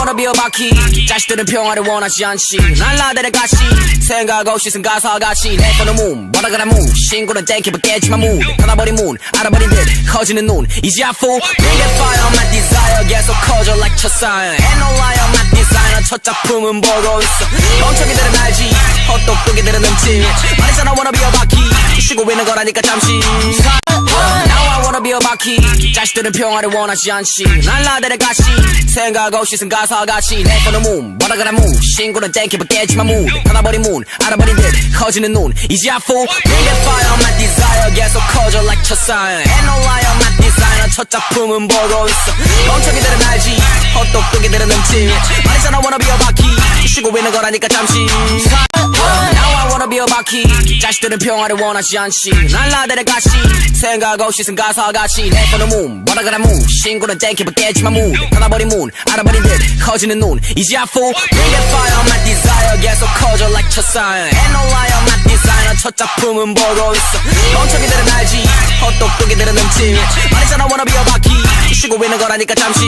wanna be a 바퀴 자식들은 평화를 원하지 않지 날 나대를 같이 생각 없이 쓴 가사같이 내 거는 문 뭐라가라 문 신고는 땡기고 깨지만 문 닫아버린 문 알아버린 듯 커지는 눈 이제 I fool Bring that fire on my desire 계속 커져 like 첫사연 Ain't no lie on my designer 첫 작품은 보고 있어 멍청이들은 알지 헛똑똑이들은 넘치 말했잖아 wanna be a 바퀴 쉬고 있는 거라니까 잠시 Now I wanna be a 바퀴 자식들은 평화를 원하지 않지 날 나대를 같이 생각 없이 쓴 가사같이 내 거는 문 뭐라가라 문 신고는 땡기고 깨지만 문 닫아버린 문 알아버린 듯 커지는 눈 이제 I fool Bring that fire on my desire 계속 커져 like 첫사연 Ain't no lie on my designer 첫 작품은 보고 있어 멍청이들은 알지 헛똑똑이들은 넘치 말했잖아 wanna be a 바퀴 쉬고 있는 거라니까 잠시 Now I wanna be a 바퀴 자식들은 평화를 원하지 않지 날 나대를 같이 생각 없이 쓴 가사같이 내 거는 문 뭐라가라 문 신고는 땡기고 깨지만 문 닫아버린 문 알아버린 듯 커지는 눈 이제 I fool Bring that fire on my desire 계속 커져 like 첫사연 Ain't no lie on my designer 첫 작품은 보고 있어 멍청이들은 알지 헛똑똑이들은 넘치 말했잖아 wanna be a 바퀴 쉬고 있는 거라니까 잠시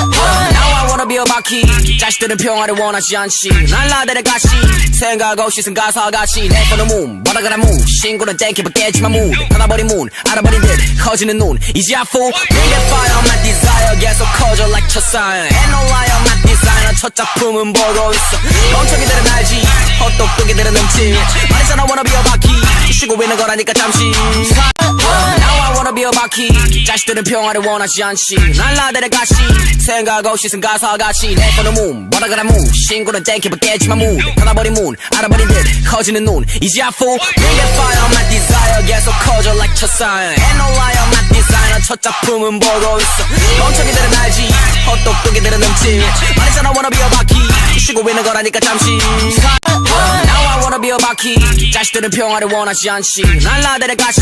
Now I wanna be a 바퀴 자식들은 평화를 원하지 않지 날 나대를 같이 생각 없이 쓴 가사같이 내 거는 문 뭐라가라 문 신고는 땡기고 깨지만 문 닫아버린 문 알아버린 듯 커지는 눈 이제 I fool Bring that fire on my desire 계속 커져 like 첫사연 Ain't no lie on my designer 첫 작품은 보고 있어 멍청이들은 알지 헛똑똑이들은 넘치 말했잖아 wanna be a 바퀴 쉬고 있는 거라니까 잠시 Now I wanna be a 바퀴 자식들은 평화를 원하지 않지 날 나대를 같이 생각 없이 쓴 가사같이 내 거는 문 뭐라가라 문 신고는 땡기고 깨지만 문 닫아버린 문 알아버린 듯 커지는 눈 이제 I fool Bring that fire on my desire 계속 커져 like 첫사연 Ain't no lie on my designer 첫 작품은 보고 있어 멍청이들은 알지 헛똑똑이들은 넘치 말했잖아 wanna be a 바퀴 쉬고 있는 거라니까 잠시 Now I wanna be a 바퀴 자식들은 평화를 원하지 않지 날 나대를 같이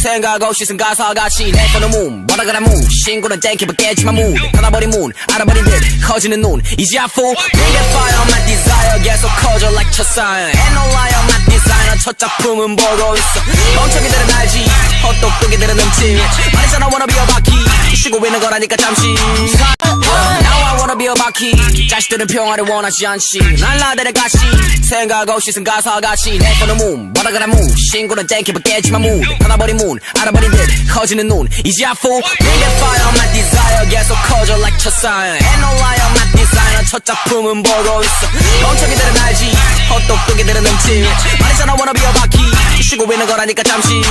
생각 없이 쓴 가사같이 내 거는 문 뭐라가라 문 신고는 땡기고 깨지만 문 닫아버린 문 알아버린 듯 커지는 눈 이제 I fool Bring that fire on my desire 계속 커져 like 첫사연 Ain't no lie on my designer 첫 작품은 보고 있어 멍청이들은 알지 헛똑똑이들은 넘치 말했잖아 wanna be a 바퀴 쉬고 있는 거라니까 잠시 Now I wanna be a 바퀴 자식들은 평화를 원하지 않지 날 나대를 같이 생각 없이 쓴 가사같이 내 거는 문 뭐라가라 문 신고는 땡기고 깨지만 문 닫아버린 문 알아버린 듯 커지는 눈 이제 I fool Bring that fire on my desire 계속 커져 like 첫사연 Ain't no lie on my designer 첫 작품은 보고 있어 멍청이들은 알지 헛똑똑이들은 넘치 말했잖아 wanna be a 바퀴 쉬고 있는 거라니까 잠시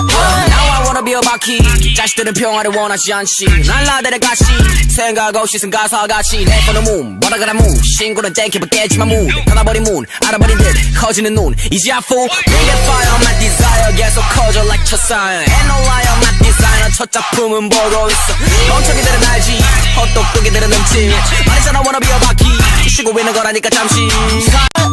Now I wanna be a 바퀴 자식들은 평화를 원하지 않지 날 나대를 같이 생각 없이 쓴 가사같이 내 거는 문 뭐라가라 문 신고는 땡기고 깨지만 문 닫아버린 문 알아버린 듯 커지는 눈 이제 I fool Bring that fire on my desire 계속 커져 like 첫사연 Ain't no lie on my designer 첫 작품은 보고 있어 멍청이들은 알지 헛똑똑이들은 넘치 말했잖아 wanna be a 바퀴 쉬고 있는 거라니까 잠시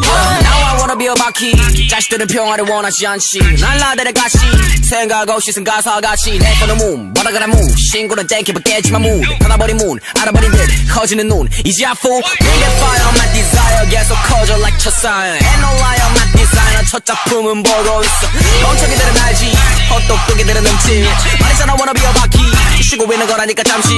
Now I wanna be a 바퀴 자식들은 평화를 원하지 않지 날 나대를 같이 생각 없이 쓴 가사같이 내 거는 문 뭐라가라 문 신고는 땡기고 깨지만 문 닫아버린 문 알아버린 듯 커지는 눈 이제 I fool Bring that fire on my desire 계속 커져 like 첫사연 Ain't no lie on my designer 첫 작품은 보고 있어 멍청이들은 알지 헛똑똑이들은 넘치 말했잖아 wanna be a 바퀴 쉬고 있는 거라니까 잠시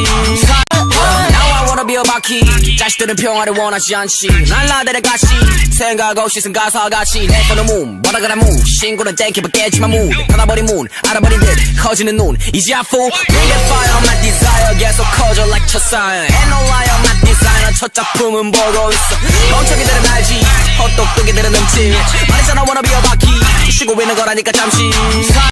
Now I wanna be a 바퀴 자식들은 평화를 원하지 않지 날 나대를 같이 생각 없이 쓴 가사같이 내 거는 문 뭐라가라 문 신고는 땡기고 깨지만 문 닫아버린 문 알아버린 듯 커지는 눈 이제 I fool Bring that fire on my desire 계속 커져 like 첫사연 Ain't no lie on my designer 첫 작품은 보고 있어 멍청이들은 알지 헛똑똑이들은 넘치 말했잖아 wanna be a 바퀴 쉬고 있는 거라니까 잠시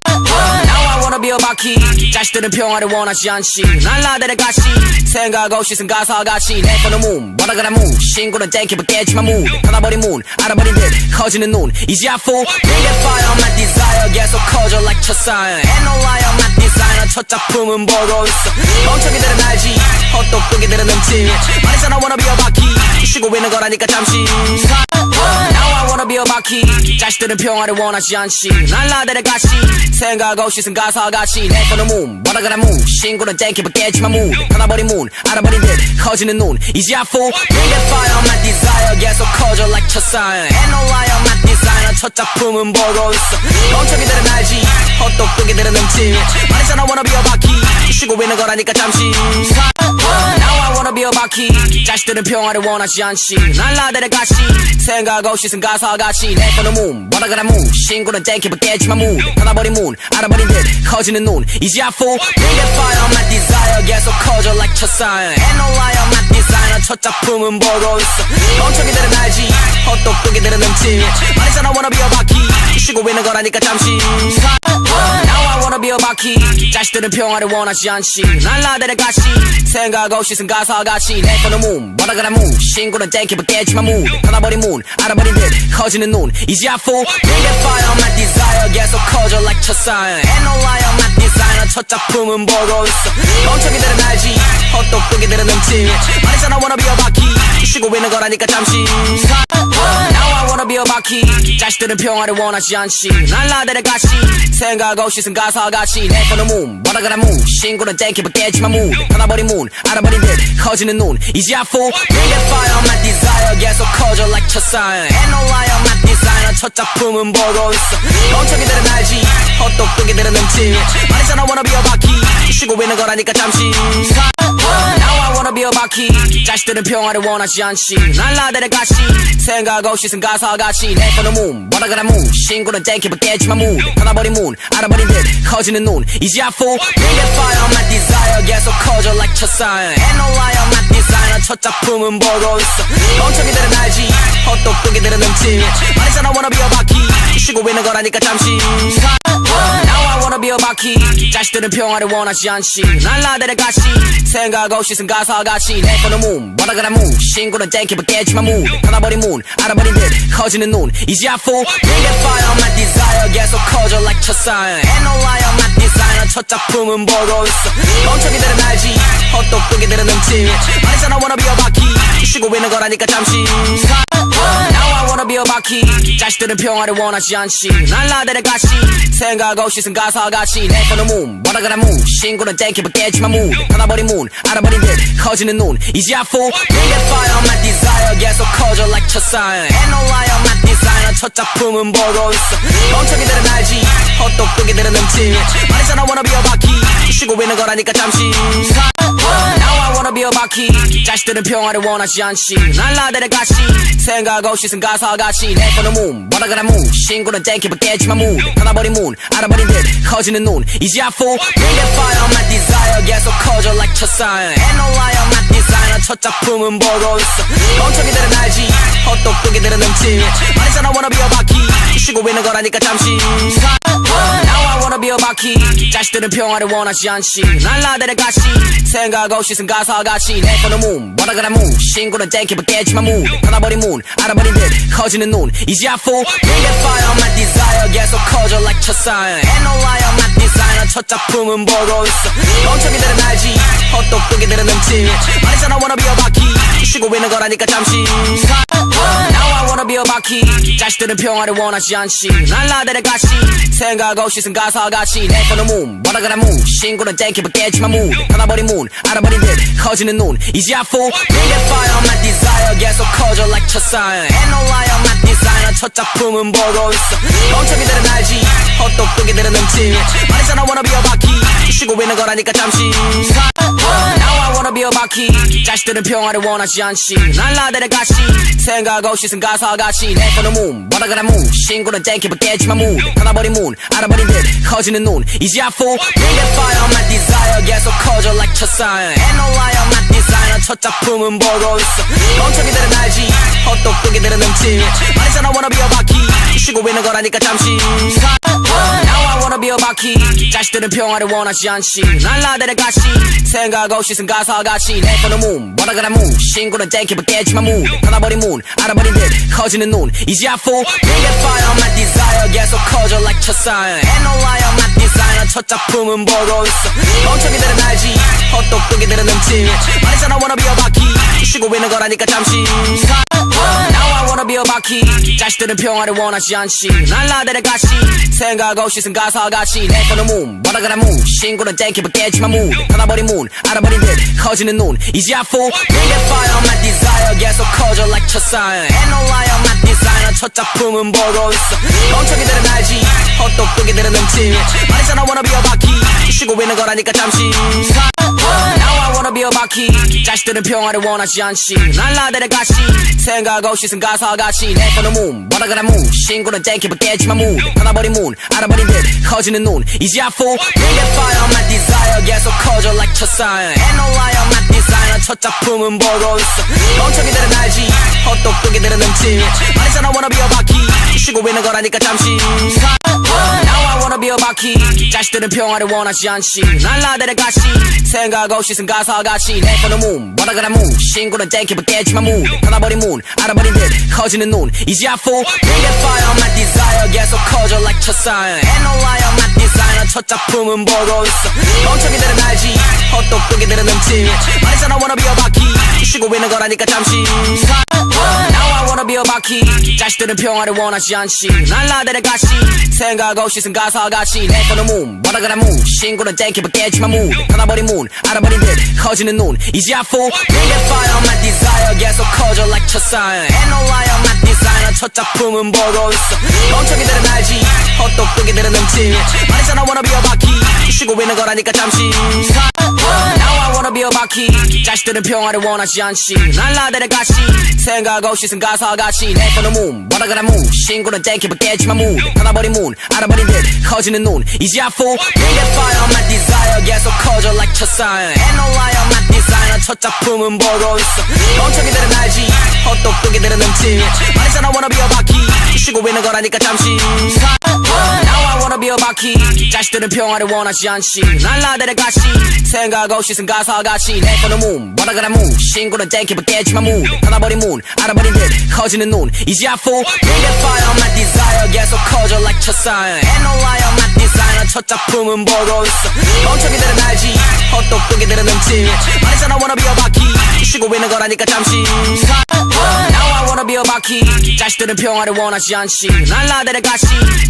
Now I wanna be a 바퀴 자식들은 평화를 원하지 않지 날 나대를 같이 생각 없이 쓴 가사같이 내 거는 문 뭐라가라 문 신고는 땡기고 깨지만 문 닫아버린 문 알아버린 듯 커지는 눈 이제 I fool Bring that fire on my desire 계속 커져 like 첫사연 Ain't no lie on my designer 첫 작품은 보고 있어 멍청이들은 알지 헛똑똑이들은 넘치 말했잖아 wanna be a 바퀴 쉬고 있는 거라니까 잠시 Now I wanna be a 바퀴 자식들은 평화를 원하지 않지 날 나대를 같이 생각 없이 쓴 가사같이 내 거는 문 뭐라가라 문 신고는 땡기고 깨지만 문 닫아버린 문 알아버린 듯 커지는 눈 이제 I fool Bring that fire on my desire 계속 커져 like 첫사연 Ain't no lie on my designer 첫 작품은 보고 있어 멍청이들은 알지 헛똑똑이들은 넘치 말했잖아 wanna be a 바퀴 쉬고 있는 거라니까 잠시 Now I wanna be a 바퀴 자식들은 평화를 원하지 않지 날 나대를 같이 생각 없이 쓴 가사같이 내 손은 문 뭐라그라 문 신고는 땡기고 깨지만 문 닫아버린 문 알아버린 듯 커지는 눈 이제 I fool Bring that fire on my desire 계속 커져 like 첫사연 Ain't no lie on my designer 첫 작품은 보고 있어 멍청이들은 알지 헛똑똑이들은 넘치 말했잖아 wanna be a 바퀴 쉬고 있는 거라니까 잠시 Now I wanna be a 바퀴 자식들은 평화를 원하지 않지 날 나대를 같이 생각 없이 쓴 가사같이 내 손은 문 뭐라그라 문 신고는 땡기고 깨지만 문 닫아버린 문 알아버린 듯 커지는 눈 이제 I fool Bring that fire on my desire 계속 커져 like 첫사연 Ain't no lie on my designer 첫 작품은 보고 있어 멍청이들은 알지 헛똑똑이들은 넘치 말했잖아 wanna be a 바퀴 쉬고 있는 거라니까 잠시 Now I wanna be a 바퀴 자식들은 평화를 원하지 않지 날 나대를 같이 생각 없이 쓴 가사같이 내 손은 문 뭐라그라 문 신고는 땡기고 깨지만 문 닫아버린 문 알아버린 듯 커지는 눈 이제 I fool Bring that fire on my desire 계속 커져 like 첫사연 Ain't no lie on my designer 첫 작품은 보고 있어 멍청이들은 알지 헛똑똑이들은 넘치 말했잖아 wanna be a 바퀴 쉬고 있는 거라니까 잠시 Now I wanna be a 바퀴 자식들은 평화를 원하지 않지 날 나대를 같이 생각 없이 쓴 가사같이 내 손은 문 뭐라그라 문 신고는 땡기고 깨지만 문 닫아버린 문 알아버린 듯 커지는 눈 이제 I fool Bring that fire on my desire 계속 커져 like 첫사연 Ain't no lie on my designer 첫 작품은 보고 있어 멍청이들은 알지 헛똑똑이들은 넘치 말했잖아 wanna be a 바퀴 쉬고 있는 거라니까 잠시 Now I wanna be a 바퀴 자식들은 평화를 원하지 않지 날 나대를 같이 생각 없이 쓴 가사같이 내 손은 문 뭐라그라 문 신고는 땡기고 깨지만 문 닫아버린 문 알아버린 듯 커지는 눈 이제 I fool Bring that fire on my desire 계속 커져 like 첫사연 Ain't no lie on my designer 첫 작품은 보고 있어 멍청이들은 알지 헛똑똑이들은 넘치 말했잖아 wanna be a 바퀴 쉬고 있는 거라니까 잠시 Now I wanna be a 바퀴 자식들은 평화를 원하지 않지 날 나대를 같이 생각 없이 쓴 가사같이 내 손은 문 뭐라그라 문 신고는 땡기고 깨지만 문 닫아버린 문 알아버린 듯 커지는 눈 이제 I fool Bring that fire on my desire 계속 커져 like 첫사연 Ain't no lie on my designer 첫 작품은 보고 있어 멍청이들은 알지 헛똑똑이들은 넘치 말했잖아 wanna be a 바퀴 쉬고 있는 거라니까 잠시 Now I wanna be a 바퀴 자식들은 평화를 원하지 않지 날 나대를 같이 생각 없이 쓴 가사같이 내 손은 문 뭐라그라 문 신고는 땡기고 깨지만 문 닫아버린 문 알아버린 듯 커지는 눈 이제 I fool Bring that fire on my desire 계속 커져 like 첫사연 Ain't no lie on my designer 첫 작품은 보고 있어 멍청이들은 알지 헛똑똑이들은 넘치 말했잖아 wanna be a 바퀴 쉬고 있는 거라니까 잠시 Now I wanna be a 바퀴 자식들은 평화를 원하지 않지 날 나대를 같이 생각 없이 쓴 가사같이 내 손은 문 뭐라그라 문 신고는 땡기고 깨지만 문 닫아버린 문 알아버린 듯 커지는 눈 이제 I fool Bring that fire on my desire 계속 커져 like 첫사연 Ain't no lie on my designer 첫 작품은 보고 있어 멍청이들은 알지 헛똑똑이들은 넘치 말했잖아 wanna be a 바퀴 쉬고 있는 거라니까 잠시 Now I wanna be a 바퀴 자식들은 평화를 원하지 않지 날 나대를 같이 생각 없이 쓴 가사같이 내 손은 문 뭐라그라 문 신고는 땡기고 깨지만 문 닫아버린 문 알아버린 듯 커지는 눈 이제 I fool Bring that fire on my desire 계속 커져 like 첫사연 Ain't no lie on my designer 첫 작품은 보고 있어 멍청이들은 알지 헛똑똑이들은 넘치 말했잖아 wanna be a 바퀴 쉬고 있는 거라니까 잠시 Now I wanna be a 바퀴 자식들은 평화를 원하지 않지 날 나대를 같이 생각 없이 쓴 가사같이 내 손은 문 뭐라그라 문 신고는 땡기고 깨지만 문 닫아버린 문 알아버린 듯 커지는 눈 이제 I fool Bring that fire on my desire 계속 커져 like 첫사연 Ain't no lie on my designer 첫 작품은 보고 있어 멍청이들은 알지 헛똑똑이들은 넘치 말했잖아 wanna be a 바퀴 쉬고 있는 거라니까 잠시 Now I wanna be a 바퀴 자식들은 평화를 원하지 않지 날 나대를 같이 생각 없이 쓴 가사같이 내 손은 문 뭐라그라 문 신고는 땡기고 깨지만 문 닫아버린 문 알아버린 듯 커지는 눈 이제 I fool Bring that fire on my desire 계속 커져 like 첫사연 Ain't no lie on my designer 첫 작품은 보고 있어 멍청이들은 알지 헛똑똑이들은 넘치 말했잖아 wanna be a 바퀴 쉬고 있는 거라니까 잠시 Now I wanna be a 바퀴 자식들은 평화를 원하지 않지 날 나대를 같이 생각 없이 쓴 가사같이 내 손은 문 뭐라그라 문 신고는 땡기고 깨지만 문 닫아버린 문 알아버린 듯 커지는 눈 이제 I fool Bring that fire on my desire 계속 커져 like 첫사연 Ain't no lie on my designer 디자이너 첫 작품은 보고 있어 멍청이들은 알지 헛똑똑이들은 넘치 말했잖아 wanna be a 바퀴 쉬고 있는 거라니까 잠시 Now I wanna be a 바퀴 자식들은 평화를 원하지 않지 난 나들의 가시 생각 없이 쓴 가사같이 내 폰은 문 뭐라 그래 문 신고는 땡기면 깨지만 문 받아버린 문 알아버린 듯 커지는 눈 이제 I fool Bring that fire on my desire 계속 커져 like 첫사연 Ain't no lie on my designer 첫 작품은 보고 있어 멍청이들은 알지 헛똑똑이들은 넘치 말했잖아 wanna be a 바퀴 쉬고 있는 거라니까 잠시 Now I wanna be a 바퀴 자식들은 평화를 원하지 않지 난 나들의 가시 생각 없이 쓴 가사같이 내 폰은 문 뭐라 그래 문 신고는 땡기면 깨지만 문 받아버린 문 알아버린 듯 커지는 눈 이제 I fool Bring that fire on my desire 계속 커져 like 첫사연 Ain't no lie on my designer 첫 작품은 보고 있어 멍청이들은 알지 헛똑똑이들은 넘치 말했잖아 wanna be a 바퀴 쉬고 있는 거라니까 잠시 Now I wanna be a 바퀴 자식들은 평화를 원하지 않지 난 나들의 가시 생각 없이 쓴 가사같이 내 폰은 문 뭐라 그래 문 신고는 땡기면 깨지만 문 받아버린 문 알아버린 듯 커지는 눈 이제 I fool Bring that fire on my desire 계속 커져 like 첫사연 Ain't no lie on my designer 첫 작품은 보고 있어 멍청이들은 알지 헛똑똑이들은 넘치 말했잖아 wanna be a 바퀴 쉬고 있는 거라니까 잠시 Now I wanna be a 바퀴 자식들은 평화를 원하지 않지 난 나들의 가시 생각 없이 쓴 가사같이 내 폰은 문 뭐라 그래 문 신고는 땡기면 깨지만 문 받아버린 문 알아버린 듯 커지는 눈 이제 I fool Bring that fire on my desire 계속 커져 like 첫사연 Ain't no lie on my designer 첫 작품은 보고 있어 멍청이들은 알지 헛똑똑이들은 넘치 말했잖아 wanna be a 바퀴 쉬고 있는 거라니까 잠시 Now I wanna be a 바퀴 자식들은 평화를 원하지 않지 난 나들의 가시 생각 없이 쓴 가사같이 내 폰은 문 뭐라 그래 문 신고는 땡기면 깨지만 문 받아버린 문 알아버린 듯 커지는 눈 이제 I fool Bring that fire on my desire 계속 커져 like 첫사연 Ain't no lie on my designer 첫 작품은 보고 있어 멍청이들은 알지 헛똑똑이들은 넘치 말했잖아 wanna be a 바퀴 쉬고 있는 거라니까 잠시 Now I wanna be a 바퀴 자식들은 평화를 원하지 않지 난 나들의 가시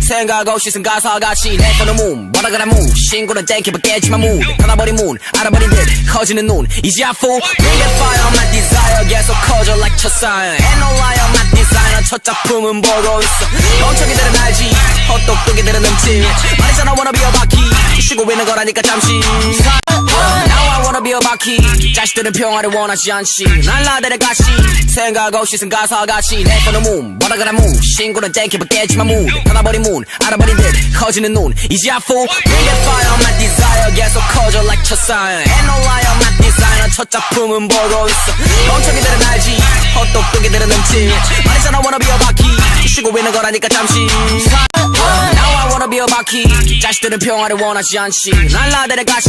생각 없이 쓴 가사같이 내 폰은 문 뭐라 그래 문 신고는 땡기면 깨지만 문 받아버린 문 알아버린 듯 커지는 눈 이제 I fool Bring that fire on my desire 계속 커져 like 첫사연 Ain't no lie on my designer 첫 작품은 보고 있어 멍청이들은 알지 헛똑똑이들은 넘치 말했잖아 wanna be a 바퀴 쉬고 있는 거라니까 잠시 Now I wanna be a 바퀴 자식들은 평화를 원하지 않지 난 나들의 가시 생각 없이 쓴 가사같이 내 폰은 문 뭐라 그래 문 신고는 땡기면 깨지만 문 받아버린 문 알아버린 듯 커지는 눈 이제 I fool Bring that fire on my desire 계속 커져 like 첫사연 Ain't no lie on my designer 첫 작품은 보고 있어 멍청이들은 알지 헛똑똑이들은 넘치 말했잖아 wanna be a 바퀴 쉬고 있는 거라니까 잠시 Now I wanna be a 바퀴 자식들은 평화를 원하지 않지 난 나들의 가시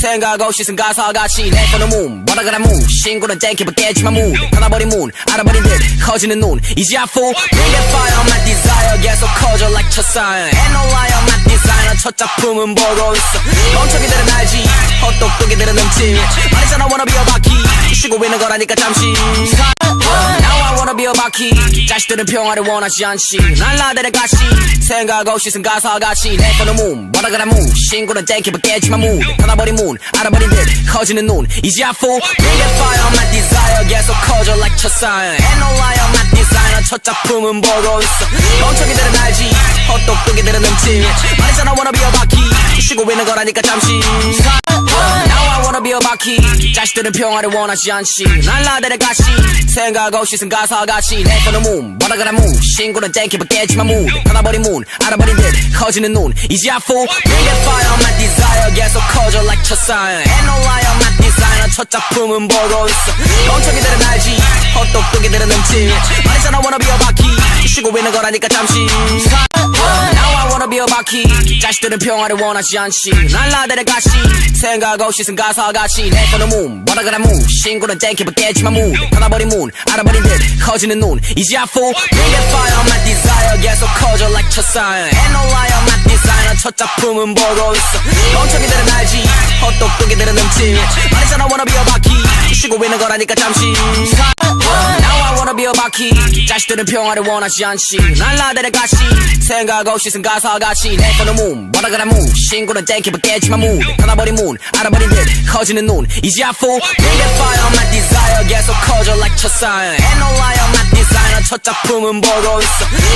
생각 없이 쓴 가사같이 내 폰은 문 뭐라 그래 문 신고는 땡기면 깨지만 문 받아버린 문 알아버린 듯 커지는 눈 이제 I fool Bring that fire on my desire 계속 커져 like 첫사연 Ain't no lie on my designer 첫 작품은 보고 있어 멍청이들은 알지 헛똑똑이들은 넘치 말했잖아 wanna be a 바퀴 쉬고 있는 거라니까 잠시 Now I wanna be a 바퀴 자식들은 평화를 원하지 않지 난 나들의 가시 생각 없이 쓴 가사같이 내 폰은 문 뭐라 그래 문 신고는 땡기면 깨지만 문 받아버린 문 알아버린 듯 커지는 눈 이제 I fool Bring that fire on my desire 계속 커져 like 첫사연 Ain't no lie on my designer 첫 작품은 보고 있어 멍청이들은 알지 헛똑똑이들은 넘치 말했잖아 wanna be a 바퀴 쉬고 있는 거라니까 잠시 Now I wanna be a 바퀴 자식들은 평화를 원하지 않지 난 나들의 가시 생각 없이 쓴 가사같이 내 폰은 문 뭐라 그래 문 신고는 땡기면 깨지만 문 받아버린 문 알아버린 듯 커지는 눈 이제 I fool Bring that fire on my desire 계속 커져 like 첫사연 Ain't no lie on my designer 첫 작품은 보고 있어 멍청이들은 알지 헛똑똑이들은 넘치 말했잖아 wanna be a 바퀴 쉬고 있는 거라니까 잠시 Now I wanna be a 바퀴 자식들은 평화를 원하지 않지 난 나들의 가시 생각 없이 쓴 가사같이 내 폰은 문 뭐라 그래 문 신고는 땡기면 깨지만 문 받아버린 문 알아버린 듯 커지는 눈 이제 I fool Bring that fire on my desire 계속 커져 like 첫사연 Ain't no lie on my designer 첫 작품은 보고 있어 멍청이들은 알지 헛똑똑이들은 넘치 말했잖아 wanna be a 바퀴 쉬고 있는 거라니까 잠시 Now I wanna be a 바퀴 자식들은 평화를 원하지 않지 난 나들의 가시 생각 없이 쓴 가사같이 내 폰은 문 뭐라 그래 문 신고는 땡기면 깨지만 문 받아버린 문 알아버린 듯 커지는 눈 이제 I fool Bring that fire on my desire 계속 커져 like 첫사연 Ain't no lie on my designer 첫 작품은 보고 있어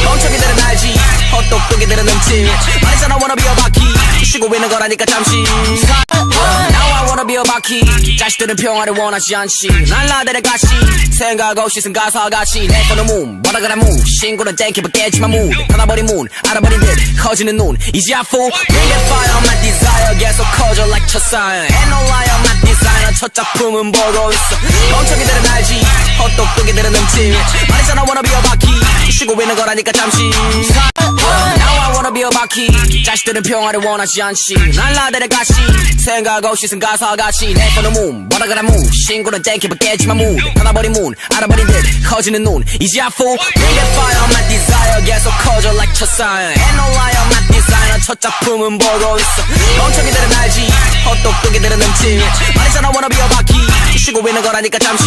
멍청이들은 알지 헛똑똑이들은 음치 말했잖아 wanna be a 바퀴 쉬고 있는 거라니까 잠시 Now I wanna be a 바퀴 자식들은 평화를 원하지 않지 난 나들의 가시 생각 없이 쓴 가사같이 내 손은 문 뭐라 그래 문 신고는 땡기면 깨지만 문 닫아버린 문 알아버린 듯 커지는 눈 이제 I fool Bring that fire on my desire 계속 커져 like 첫사연 Ain't no lie I'm not designer 첫 작품은 보고 있어 멍청이들은 알지 헛똑똑이들은 음치 말했잖아 wanna be a 바퀴 쉬고 있는 거라니까 잠시 Now I wanna be a 바퀴 자식들은 평화를 원하지 않지 난 나들의 가시 생각 없이 쓴 가사같이 내 손은 문 뭐라 그래 문 신고는 땡기면 깨지만 문 닫아버린 문 알아버린 듯 커지는 눈 이제 I fool Bring that fire on my desire 계속 커져 like 첫사연 Ain't no lie I'm not designer 첫 작품은 보고 있어 멍청이들은 알지 헛똑똑이들은 음치 말했잖아 wanna be a 바퀴 쉬고 있는 거라니까 잠시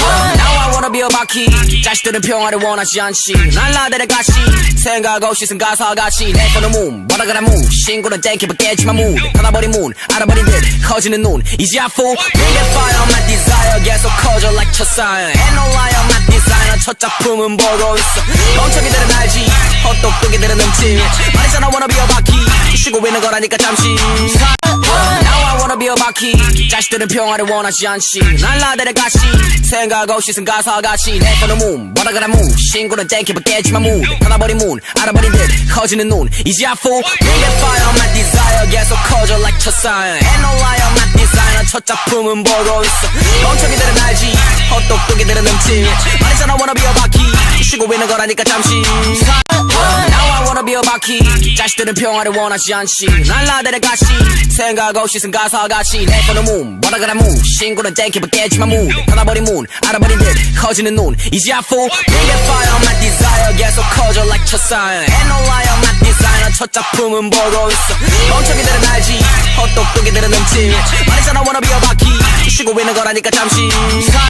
Now I wanna be a 바퀴 자식들은 평화를 원하지 않지 난 나들의 가시 생각 없이 쓴 가사같이 내 손은 문 뭐라 그래 문 신고는 땡기면 깨지만 문 닫아버린 문 알아버린 듯 커지는 눈 이제 I fool Bring that fire on my desire 계속 커져 like 첫사연 Ain't no lie I'm not designer 첫 작품은 보고 있어 멍청이들은 알지 헛똑똑이들은 음치 말했잖아 wanna be a 바퀴 쉬고 있는 거라니까 잠시 Now I wanna be a 바퀴 자식들은 평화를 원하지 않지 난 나들의 가시 생각 없이 쓴 가사같이 내 손은 문 뭐라 그래 문 신고는 땡기면 깨지만 문 닫아버린 문 알아버린 듯 커지는 눈 이제 I fool Bring that fire on my desire 계속 커져 like 첫사연 Ain't no lie I'm not designer 첫 작품은 보고 있어 멍청이들은 알지 헛똑똑이들은 음치 말했잖아 wanna be a 바퀴 쉬고 있는 거라니까 잠시 Now I wanna be a 바퀴 자식들은 평화를 원하지 않지 난 나들의 가시 생각 없이 쓴 가사같이 내 손은 문 뭐라 그래 문 신고는 땡기면 깨지만 문 닫아버린 문 알아버린 듯 커지는 눈 이제 I fool Bring that fire on my desire 계속 커져 like 첫사연 Ain't no lie I'm not designer 첫 작품은 보고 있어 멍청이들은 알지 헛똑똑이들은 음치 말했잖아 wanna be a 바퀴 쉬고 있는 거라니까 잠시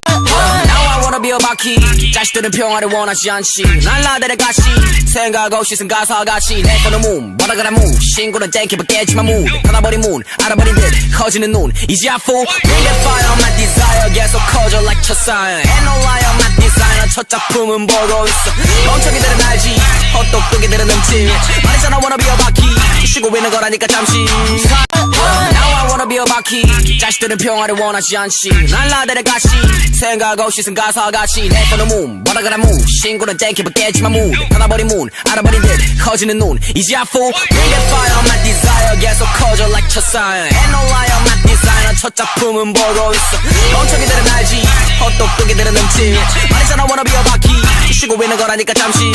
Now I wanna be a 바퀴 자식들은 평화를 원하지 않지 난 나들의 가시 생각 없이 쓴 가사같이 내 손은 문 뭐라 그래 문 신고는 땡기면 깨지만 문 닫아버린 문 알아버린 듯 커지는 눈 이제 I fool Bring that fire on my desire 계속 커져 like 첫사연 Ain't no lie I'm not designer 첫 작품은 보고 있어 멍청이들은 알지 헛똑똑이들은 음치 말했잖아 wanna be a 바퀴 쉬고 있는 거라니까 잠시 Now I wanna be a 바퀴 자식들은 평화를 원하지 않지 난 나들의 가시 생각 없이 쓴 가사같이 내 손은 문 뭐라 그래 문 신고는 땡기면 깨지만 문 닫아버린 문 알아버린 듯 커지는 눈 이제 I fool Bring that fire on my desire 계속 커져 like 첫사연 Ain't no lie I'm not designer 첫 작품은 보고 있어 멍청이들은 알지 헛똑똑이들은 음치 말했잖아 wanna be a 바퀴 쉬고 있는 거라니까 잠시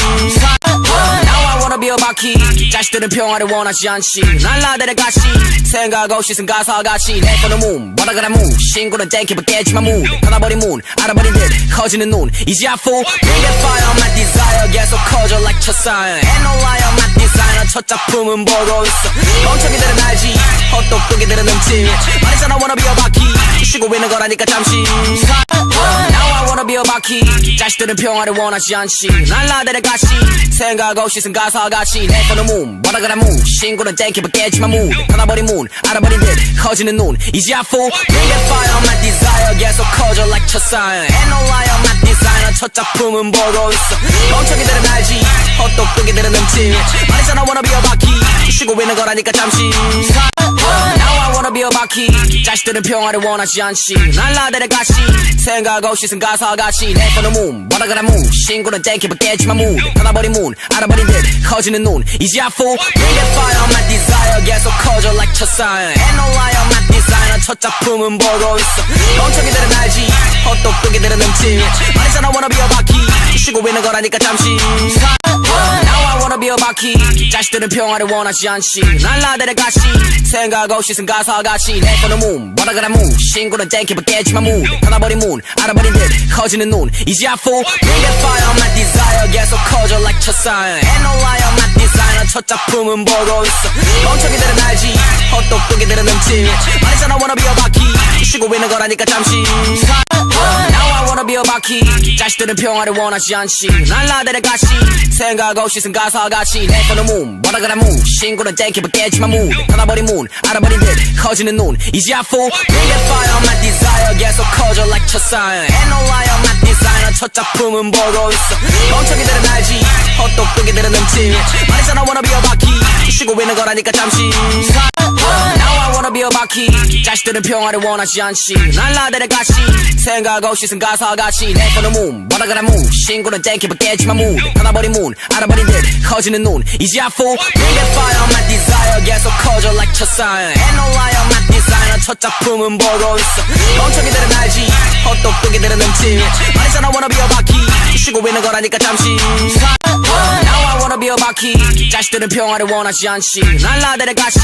Now I wanna be a 바퀴 자식들은 평화를 원하지 않지 난 나들의 가시 생각 없이 쓴 가사같이 내 손은 문 뭐라 그래 문 신고는 땡기면 깨지만 문 닫아버린 문 알아버린 듯 커지는 눈 이제 I fool Bring that fire on my desire 계속 커져 like 첫사연 Ain't no lie I'm not designer 첫 작품은 보고 있어 멍청이들은 알지 헛똑똑이들은 음치 말했잖아 wanna be a 바퀴 쉬고 있는 거라니까 잠시 Now I wanna be a 바퀴 자식들은 평화를 원하지 않지 난 나들의 가시 생각 없이 쓴 가사같이 내 손은 문 뭐라 그래 문 신고는 땡기면 깨지만 문 닫아버린 문 알아버린 듯 커지는 눈 이제 I fool Bring that fire on my desire 계속 커져 like 첫사연 Ain't no lie I'm not designer 첫 작품은 보고 있어 멍청이들은 알지 헛똑똑이들은 음치 말했잖아 wanna be a 바퀴 쉬고 있는 거라니까 잠시 Now I wanna be a 바퀴 자식들은 평화를 원하지 않지 난 나들의 가시 생각 없이 쓴 가사같이 내 손은 문 뭐라 그래 문 신고는 땡기면 깨지만 문 닫아버린 문 알아버린 듯 커지는 눈 이제 I fool Bring that fire on my desire 계속 커져 like 첫사연 Ain't no lie I'm not designer 첫 작품은 보고 있어 멍청이들은 알지 헛똑똑이들은 음치 말했잖아 wanna be a 바퀴 쉬고 있는 거라니까 잠시 Now I wanna be a 바퀴 자식들은 평화를 원하지 않지 난 나들의 가시 생각 없이 쓴 가사같이 내 손은 문 뭐라 그래 문 신고는 땡기면 깨지만 문 닫아버린 문 알아버린 듯 커지는 눈 이제 I fool Bring that fire on my desire 계속 커져 like 첫사연 Ain't no lie I'm not designer 첫 작품은 보고 있어 멍청이들은 알지 헛똑똑이들은 음치 말했잖아 wanna be a 바퀴 쉬고 있는 거라니까 잠시 Now I wanna be a 바퀴 자식들은 평화를 원하지 않지 난 나들의 가시 생각 없이 쓴 가사같이 내 손은 문 뭐라 그래 문 신고는 땡기면 깨지만 문 닫아버린 문 알아버린 듯 커지는 눈 이제 I fool Bring that fire on my desire 계속 커져 like 첫사연 Ain't no lie I'm not designer 디자이너 첫 작품은 보고 있어 멍청이들은 알지 헛똑똑이들은 넘지 말했잖아 wanna be a 바퀴 쉬고 있는 거라니까 잠시 Now I wanna be a 바퀴 자식들은 평화를 원하지 않지 날 나대를 같이 생각 없이 쓴 가사같이 내 손은 문 바닥을 문 신고는 땡기면 깨지만 문 닫아버린 문 알아버린 듯 커지는 눈 이제 I fool Bring that fire my desire 계속 커져 like 첫사연 Ain't no lie I'm not designer 첫 작품은 보고 있어 멍청이들은 알지 헛똑똑이들은 넘지 말했잖아 wanna be a 바퀴 쉬고 있는 거라니까 잠시 Now I wanna be a 바퀴 자식들은 평화를 원하지 않지 날 나대를 같이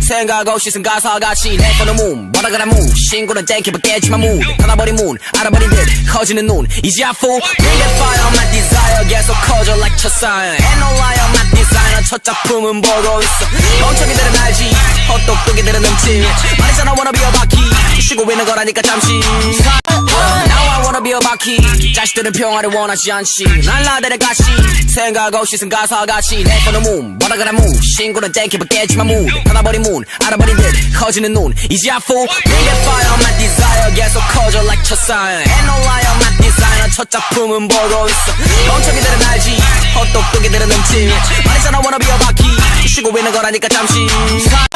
생각 없이 쓴 가사같이 내 손은 문 바닥을 문 신고는 땡기면 깨지만 문 닫아버린 문 알아버린 듯 커지는 눈 이제 I fool Bring that fire my desire 계속 커져 like 첫사연 Ain't no lie I'm not designer 첫 작품은 보고 있어 멍청이들은 알지 헛똑똑이들은 넘지 말했잖아 wanna be a 바퀴 쉬고 있는 거라니까 잠시 Now I wanna be a 바퀴 자식들은 평화를 원하지 않지 날 나대를 같이 생각 없이 쓴 가사같이 내 손은 문 바닥을 문 신고는 땡기면 깨지만 문 닫아버린 문 알아버린 듯 커지는 눈 이제 I fool Bring that fire my desire 계속 커져 like 첫사연 Ain't no lie I'm not designer 첫 작품은 보고 있어 멍청이들은 알지 헛똑똑이들은 넘지 말했잖아 wanna be a 바퀴 쉬고 있는 거라니까 잠시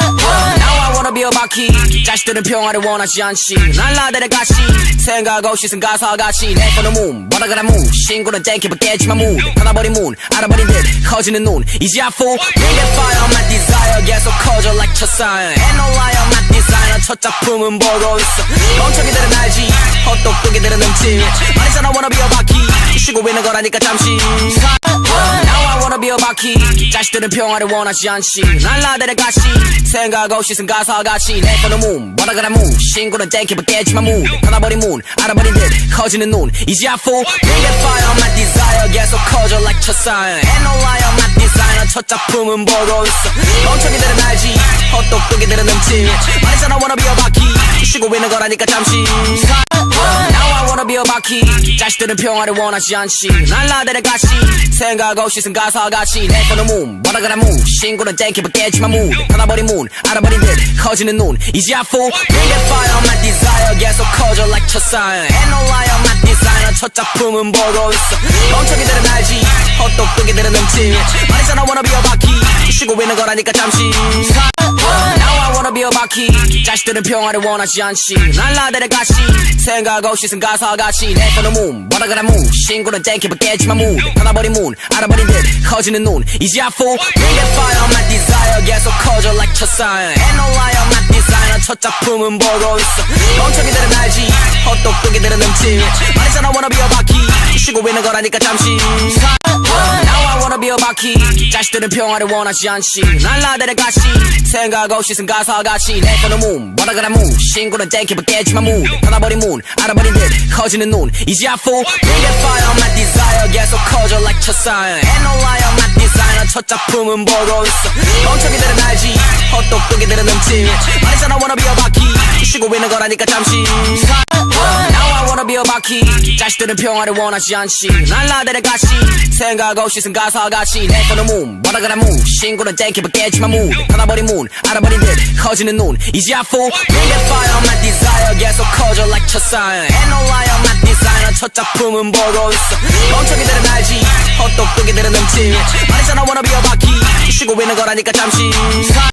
Now I wanna be a 바퀴 자식들은 평화를 원하지 않지 날 나대를 같이 생각 없이 쓴 가사같이 내 손은 문 바닥을 문 신고는 땡기면 깨지만 문 닫아버린 문 알아버린 듯 커지는 눈 이제 I fool Bring that fire my desire 계속 커져 like 첫사연 Ain't no lie I'm not designer 첫 작품은 보고 있어 멍청이들은 알지 헛똑똑이들은 넘지 말했잖아 wanna be a 바퀴 쉬고 있는 거라니까 잠시 Now I wanna be a 바퀴 자식들은 평화를 원하지 않지 날 나대를 같이 생각 없이 쓴 가사같이 내 손은 문 바닥을 문 신고는 땡기면 깨지만 문 닫아버린 문 알아버린 듯 커지는 눈 이제 I fool Bring that fire my desire 계속 커져 like 첫사연 Ain't no lie I'm not designer 첫 작품은 보고 있어 멍청이들은 알지 헛똑똑이들은 넘지 말했잖아 wanna be a 바퀴 쉬고 있는 거라니까 잠시 Now I wanna be a 바퀴 자식들은 평화를 원하지 않지 날 나대를 같이 생각 없이 쓴 가사같이 내 손은 문 바닥을 문 신고는 땡기면 깨지만 문 닫아버린 문 알아버린 듯 커지는 눈 이제 I fool Bring that fire my desire 계속 커져 like 첫사연 Ain't no lie I'm not designer 첫 작품은 보고 있어 멍청이들은 알지 헛똑똑이들은 넘지 말했잖아 wanna be a 바퀴 쉬고 있는 거라니까 잠시 Now I wanna be a 바퀴 자식들은 평화를 원하지 않지 날 나대를 같이 생각 없이 쓴 가사같이 내 손은 문 바닥을 문 신고는 땡기면 깨지만 문 닫아버린 문 알아버린 듯 커지는 눈 이제 I fool Bring that fire my desire 계속 커져 like 첫사연 Ain't no lie I'm not designer 첫 작품은 보고 있어 멍청이들은 알지 헛똑똑이들은 넘지 말했잖아 wanna be a 바퀴 쉬고 있는 거라니까 잠시 Now I wanna be a 바퀴 자식들은 평화를 원하지 않지 날 나대를 같이 생각 없이 쓴 가사같이 내 손은 문 바닥을 문 신고는 땡기면 깨지만 문 닫아버린 문 알아버린 듯 커지는 눈 이제 I fool Bring that fire my desire 계속 커져 like 첫사연 Ain't no lie I'm not designer 첫 작품은 보고 있어 멍청이들은 알지 헛똑똑이들은 넘지 말했잖아 wanna be a 바퀴 쉬고 있는 거라니까 잠시 Now I wanna be a 바퀴 자식들은 평화를 원하지 않지 날 나대를 같이 생각 없이 쓴 가사같이 내 손은 문 바닥을 문 신고는 땡기면 깨지만 문 닫아버린 문 알아버린 듯 커지는 눈 이제 I fool Bring that fire my desire 계속 커져 like 첫사연 Ain't no lie I'm not designer 첫 작품은 보고 있어 멍청이들은 알지 헛똑똑이들은 넘지 말했잖아 wanna be a 바퀴 쉬고 있는 거라니까 잠시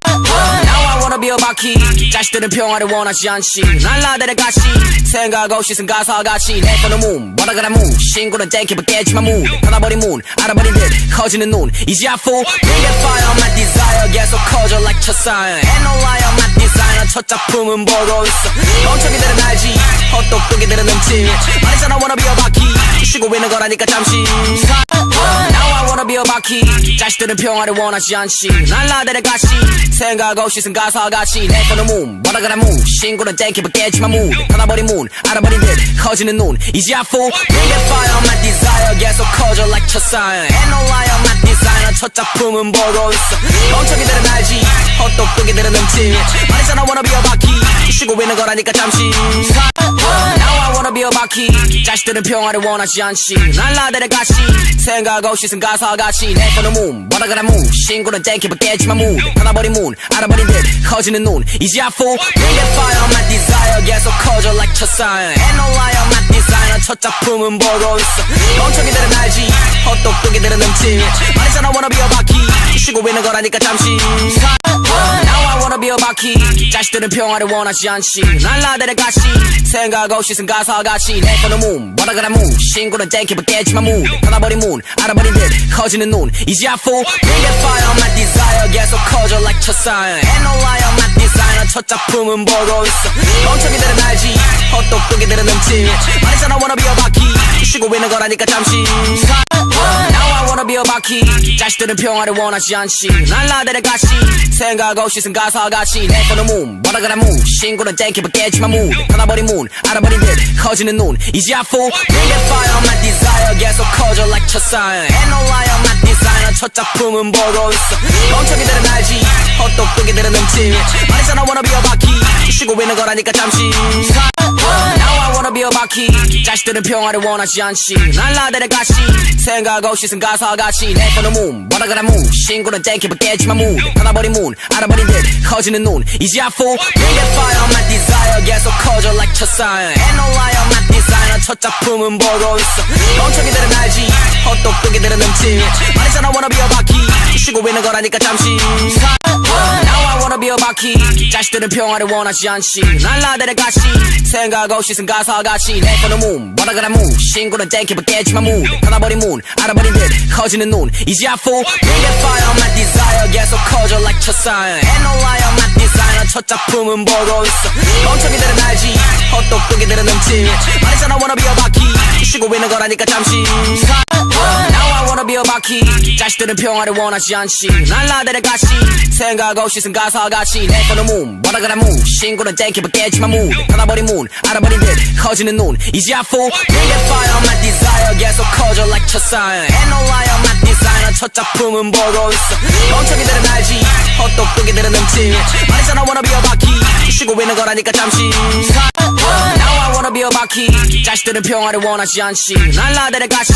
Now I wanna be a 바퀴 자식들은 평화를 원하지 않지 날 나대를 같이 생각 없이 쓴 가사같이 내 손은 문 바닥을 문 신고는 땡기면 깨지만 문 닫아버린 문 알아버린 듯 커지는 눈 이제 I fool Bring that fire my desire 계속 커져 like 첫사연 Ain't no lie I'm not designer 첫 작품은 보고 있어 멍청이들은 알지 헛똑똑이들은 넘지 말했잖아 wanna be a 바퀴 쉬고 있는 거라니까 잠시 Now I wanna be a 바퀴 자식들은 평화를 원하지 않지 날 나대를 같이 생각 없이 쓴 가사같이 내 손은 문 바닥을 문 신고는 땡기면 깨지만 문 닫아버린 문 알아버린 듯 커지는 눈 이제 I fool Bring that fire my desire 계속 커져 like 첫사연 Ain't no lie I'm not designer 첫 작품은 보고 있어 멍청이들은 알지 헛똑똑이들은 넘지 말했잖아 wanna be a 바퀴 쉬고 있는 거라니까 잠시 Now I wanna be a 바퀴 자식들은 평화를 원하지 않지 날 나대를 같이 생각 없이 쓴 가사같이 내 손은 문 뭐라그라 문 신고는 땡기고 깨지만 문 닫아버린 문 알아버린 듯 커지는 눈 이제 I fool Bring that fire on my desire 계속 커져 like 첫사연 Ain't no lie on my designer 첫 작품은 보고 있어 멍청이들은 알지 헛똑똑이들은 넘치 말했잖아 wanna be a 바퀴 쉬고 있는 거라니까 잠시 Now I wanna be a 바퀴 자식들은 평화를 원하지 않지 날 나대를 같이 생각 없이 쓴 가사같이 내 손은 문 뭐라그라 문 신고는 땡기고 깨지만 문 닫아버린 문 알아버린 듯 커지는 눈 이제 I fool Bring that fire on my desire 계속 커져 like 첫사연 Ain't no lie on my designer 첫 작품은 보고 있어 멍청이들은 알지 헛똑똑이들은 넘치 말했잖아 wanna be a 바퀴 쉬고 있는 거라니까 잠시 Now I wanna be a 바퀴 자식들은 평화를 원하지 않지 날 나대를 같이 생각 없이 쓴 가사같이 내 손은 문 뭐라그라 문 신고는 땡기고 깨지만 문 닫아버린 문 알아버린 듯 커지는 눈 이제 I fool Bring that fire on my desire 계속 커져 like 첫사연 Ain't no lie on my designer 첫 작품은 보고 있어 멍청이들은 알지 헛똑똑이들은 넘치 말했잖아 wanna be a 바퀴 쉬고 있는 거라니까 잠시 Now I wanna be a 바퀴 자식들은 평화를 원하지 않지 날 나대를 같이 생각 없이 쓴 가사같이 내 손은 문 뭐라그라 문 신고는 땡기고 깨지만 문 닫아버린 문 알아버린 듯 커지는 눈 이제 I fool Bring that fire on my desire 계속 커져 like 첫사연 Ain't no lie on my designer 첫 작품은 보고 있어 멍청이들은 알지 헛똑똑이들은 넘치 말했잖아 wanna be a 바퀴 쉬고 있는 거라니까 잠시 Now I wanna be a 바퀴 자식들은 평화를 원하지 않지 날 나대를 같이 생각 없이 쓴 가사같이 내 손은 문 뭐라그라 문 신고는 땡기고 깨지만 문 닫아버린 문 알아버린 듯 커지는 눈 이제 I fool Bring that fire on my desire 계속 커져 like 첫사연 Ain't no lie on my designer 첫 작품은 보고 있어 멍청이들은 알지 헛똑똑이들은 넘치 말했잖아 wanna be a 바퀴 쉬고 있는 거라니까 잠시 Now I wanna be a 바퀴 자식들은 평화를 원하지 않지 날 나대를 같이 생각 없이 쓴 가사같이 내 손은 문 뭐라그라 문 신고는 땡기고 깨지만 문 닫아버린 문 알아버린 듯 커지는 눈 이제 I fool Bring that fire on my desire 계속 커져 like 첫사연 Ain't no lie on my designer 첫 작품은 보고 있어 멍청이들은 알지 헛똑똑이들은 넘치 말했잖아 wanna be a 바퀴 쉬고 있는 거라니까 잠시 Now I wanna be a 바퀴 자식들은 평화를 원하지 않지 날 나대를 같이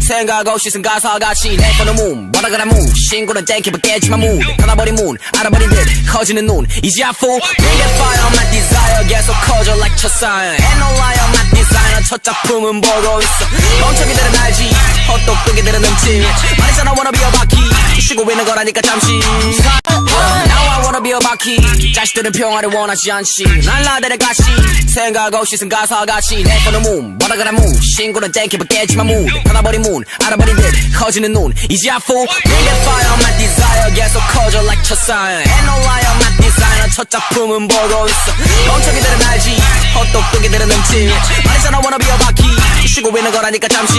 생각 없이 쓴 가사같이 내 손은 문 뭐라그라 문 신고는 땡기고 깨지만 문 닫아버린 문 알아버린 듯 커지는 눈 이제 I fool Bring that fire on my desire 계속 커져 like 첫사연 Ain't no lie on my designer 첫 작품은 보고 있어 멍청이들은 알지 헛똑똑이들은 넘치 말했잖아 wanna be a 바퀴 쉬고 있는 거라니까 잠시 Now I wanna be a 바퀴 자식들은 평화를 원하지 않지 날 나대를 같이 생각 없이 쓴 가사같이 내 손은 문 뭐라그라 문 신고는 땡기고 깨지만 문 닫아버린 문 알아버린 듯 커지는 눈 이제 I fool Bring that fire on my desire 계속 커져 like 첫사연 Ain't no lie on my designer 첫 작품은 보고 있어 멍청이들은 알지 헛똑똑이들은 넘치 말했잖아 wanna be a 바퀴 쉬고 있는 거라니까 잠시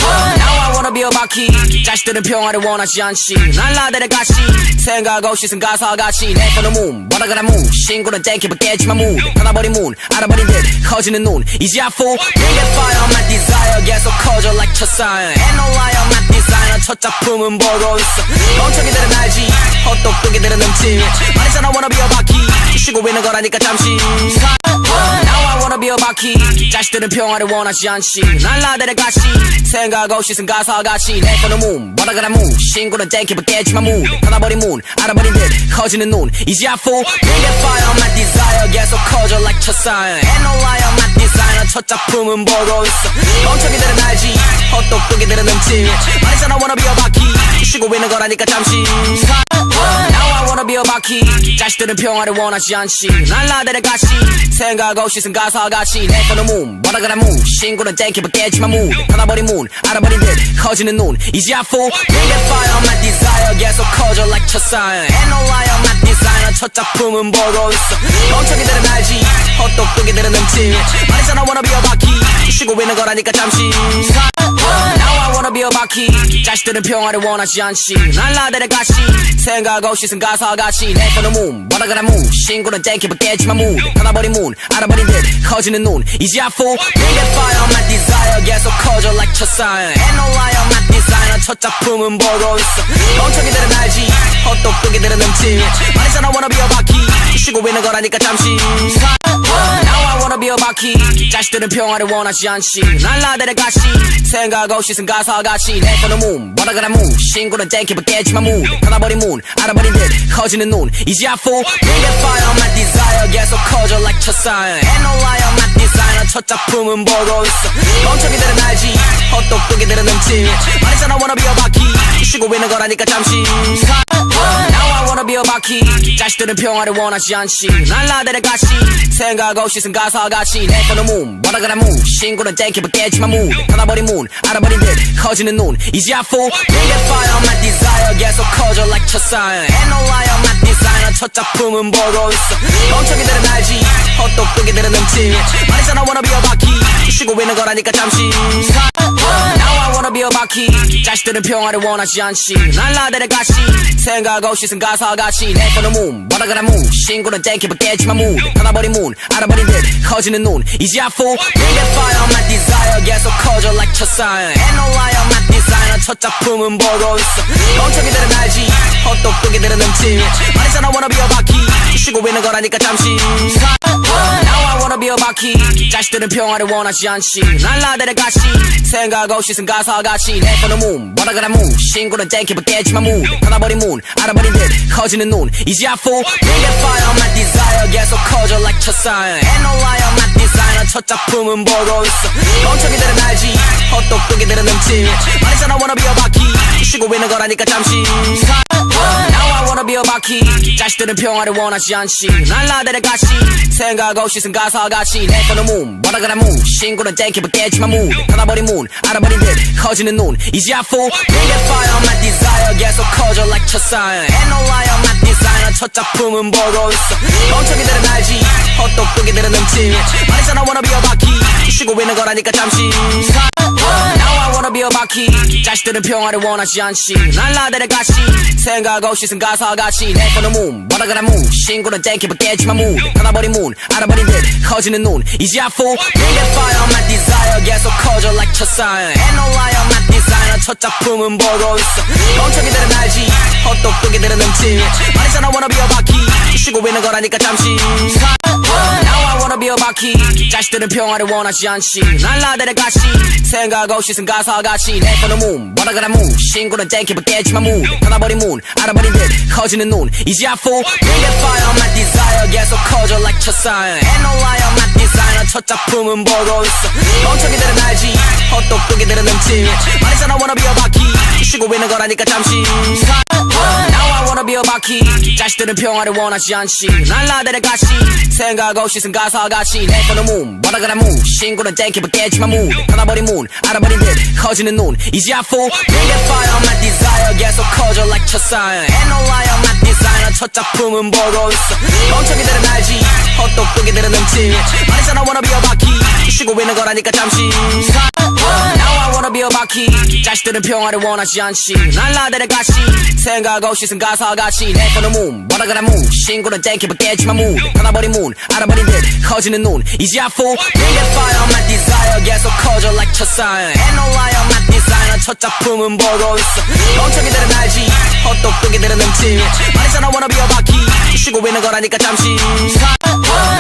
Now I wanna be a 바퀴 자식들은 평화를 원하지 않지 날 나대를 같이 생각 없이 쓴 가사같이 내 손은 문 뭐라그라 문 신고는 땡기고 깨지만 문 닫아버린 문 알아버린 듯 커지는 눈 이제 I fool Bring that fire on my desire 계속 커져 like 첫사연 Ain't no lie on my designer 첫 작품은 보고 있어 멍청이들은 알지 헛똑똑이들은 넘치 말했잖아 wanna be a 바퀴 쉬고 있는 거라니까 잠시 Now I wanna be a 바퀴 자식들은 평화를 원하지 않지 날 나대를 같이 생각 없이 쓴 가사같이 내 손은 문 뭐라그라 문 신고는 땡기고 깨지만 문 닫아버린 문 알아버린 듯 커지는 눈 이제 I fool Bring that fire on my desire 계속 커져 like 첫사연 Ain't no lie on my designer 첫 작품은 보고 있어 멍청이들은 알지 헛똑똑이들은 넘치 말했잖아 wanna be a 바퀴 쉬고 있는 거라니까 잠시 Now I wanna be a 바퀴 자식들은 평화를 원하지 않지 날 나대를 같이 생각 없이 쓴 가사같이 내 손은 문 뭐라그라 문 신고는 땡기고 깨지만 문 닫아버린 문 알아버린 듯 커지는 눈 이제 I fool Bring that fire on my desire 계속 커져 like 첫사연 Ain't no lie on my designer 첫 작품은 보고 있어 멍청이들은 알지 헛똑똑이들은 넘치 말했잖아 wanna be a 바퀴 쉬고 있는 거라니까 잠시 Now I wanna be a 바퀴 자식들은 평화를 원하지 않지 날 나대를 같이 생각 없이 쓴 가사같이 내 손은 문 뭐라그라 문 신고는 땡기고 깨지만 문 닫아버린 문 알아버린 듯 커지는 눈 이제 I fool Bring that fire on my desire 계속 커져 like 첫사연 Ain't no lie on my designer 첫 작품은 보고 있어. 멍청이들은 알지 헛똑똑이들은 넘지. 말했잖아 wanna be a 바퀴 쉬고 있는 거라니까 잠시. Now I wanna be a 바퀴. 자식들은 평화를 원하지 않지. 날라들의 가시 생각 없이 쓴 가사같이. 내 손은 문 뭐라그라 문 신고는 땡기면 깨지만 문 닫아버린 문 알아버린 듯 커지는 눈 이제 I fall bring that fire on my desire 계속 커져 like 첫사연 Ain't no lie on my designer 첫 작품은 보고 있어. 멍청이들은 알지 헛똑똑이들은 넘지. 말했잖아 wanna be a 바퀴 쉬고 있는 거라니까 잠시. Now I wanna be a 바퀴. 자식들은 평화를 원하지 않지. 날라들의 가시 생각 없이 쓴 가사같이. 내 손은 문 뭐라그라 문 신고는 땡기면 깨지만 문 닫아버린 문 알아버린 듯 커지는 눈 이제 I fall bring that fire on my desire 계속 커져 like 첫사연 Ain't no lie on my designer 첫 작품은 보고 있어. 멍청이들은 알지 헛똑똑이들은 넘지. 말했잖아 wanna be a 바퀴 쉬고 있는 거라니까 잠시. Now I wanna be a 바퀴. 자식들은 평화를 원하지 않지. 날라들의 가시 생각 없이 쓴 가사같이. 내 손은 문 뭐라그라 문 신고는 땡기면 깨지만 문 닫아버린 문 알아버린 듯 커지는 눈 이제 I fall bring that fire on my desire 계속 커져 like 첫사연 Ain't no lie on my designer 첫 작품은 보고 있어. 멍청이들은 알지 헛똑똑이들은 넘지. 말했잖아 wanna be a 바퀴 쉬고 있는 거라니까 잠시. Now I wanna be a 바퀴. 자식들은 평화를 원하지 않지. 날라들의 가시 생각 없이 쓴 가사같이. 내 손은 문 뭐라그라 문 신고는 땡기면 깨지만 문 닫아버린 문 알아버린 듯 커지는 눈 이제 I fall bring that fire on my desire 계속 커져 like 첫사연 Ain't no lie on my designer 첫 작품은 보고 있어. 멍청이들은 알지 헛똑똑이들은 넘지. 말했잖아 wanna be a 바퀴 쉬고 있는 거라니까 잠시. Now I wanna be a 바퀴. 자식들은 평화를 원하지 않지. 날라들의 가시 생각 없이 쓴 가사같이. 내 손은 문 뭐라그라 문 신고는 땡기면 깨지만 문 닫아버린 문 알아버린 듯 커지는 눈 이제 I fall bring that fire on my desire 계속 커져 like 첫사연 Ain't no lie on my designer 첫 작품은 보고 있어. 멍청이들은 알지 헛똑똑이들은 넘지. 말했잖아 wanna be a 바퀴 쉬고 있는 거라니까 잠시. Now I wanna be a 바퀴. 자식들은 평화를 원하지 않지. 날라들의 가시 생각 없이 쓴 가사같이. 내 손은 문 뭐라그라 문 신고는 땡기면 깨지만 문 닫아버린 문 알아버린 듯 커지는 눈 이제 I fall bring that fire on my desire 계속 커져 like 첫사연 Ain't no lie on my designer 첫 작품은 보고 있어. 멍청이들은 알지 헛똑똑이들은 넘지. 말했잖아 wanna be a 바퀴 쉬고 있는 거라니까 잠시. Now I wanna be a 바퀴. 자식들은 평화를 원하지 않지. 날라들의 가시 생각 없이 쓴 가사같이. 내 손은 문 뭐라그라 문 신고는 땡기면 깨지만 문 닫아버린 문 알아버린 듯 커지는 눈 이제 I fall bring that fire on my desire 계속 커져 like 첫사연 Ain't no lie on my designer 첫 작품은 보고 있어. 멍청이들은 알지 헛똑똑이들은 넘지. 말했잖아 wanna be a 바퀴 쉬고 있는 거라니까 잠시. Now I wanna be a 바퀴. 자식들은 평화를 원하지 않지. 날라들의 가시 생각 없이 쓴 가사같이. 내 손은 문 뭐라그라 문 신고는 땡기면 깨지만 문 닫아버린 문 알아버린 듯 커지는 눈 이제 I fall bring that fire on my desire 계속 커져 like 첫사연 Ain't no lie on my designer 첫 작품은 보고 있어. 멍청이들은 알지 헛똑똑이들은 넘지. 말했잖아 wanna be a 바퀴 쉬고 있는 거라니까 잠시. Now I wanna be a 바퀴. 자식들은 평화를 원하지 않지. 날라들의 가시 생각 없이 쓴 가사같이. 내 손은 문 뭐라그라 문 신고는 땡기면 깨지만 문 닫아버린 문 알아버린 듯 커지는 눈 이제 I fall bring that fire on my desire 계속 커져 like 첫사연 Ain't no lie on my designer 첫 작품은 보고 있어. 멍청이들은 알지 헛똑똑이들은 넘지. 말했잖아 wanna be a 바퀴 쉬고 있는 거라니까 잠시.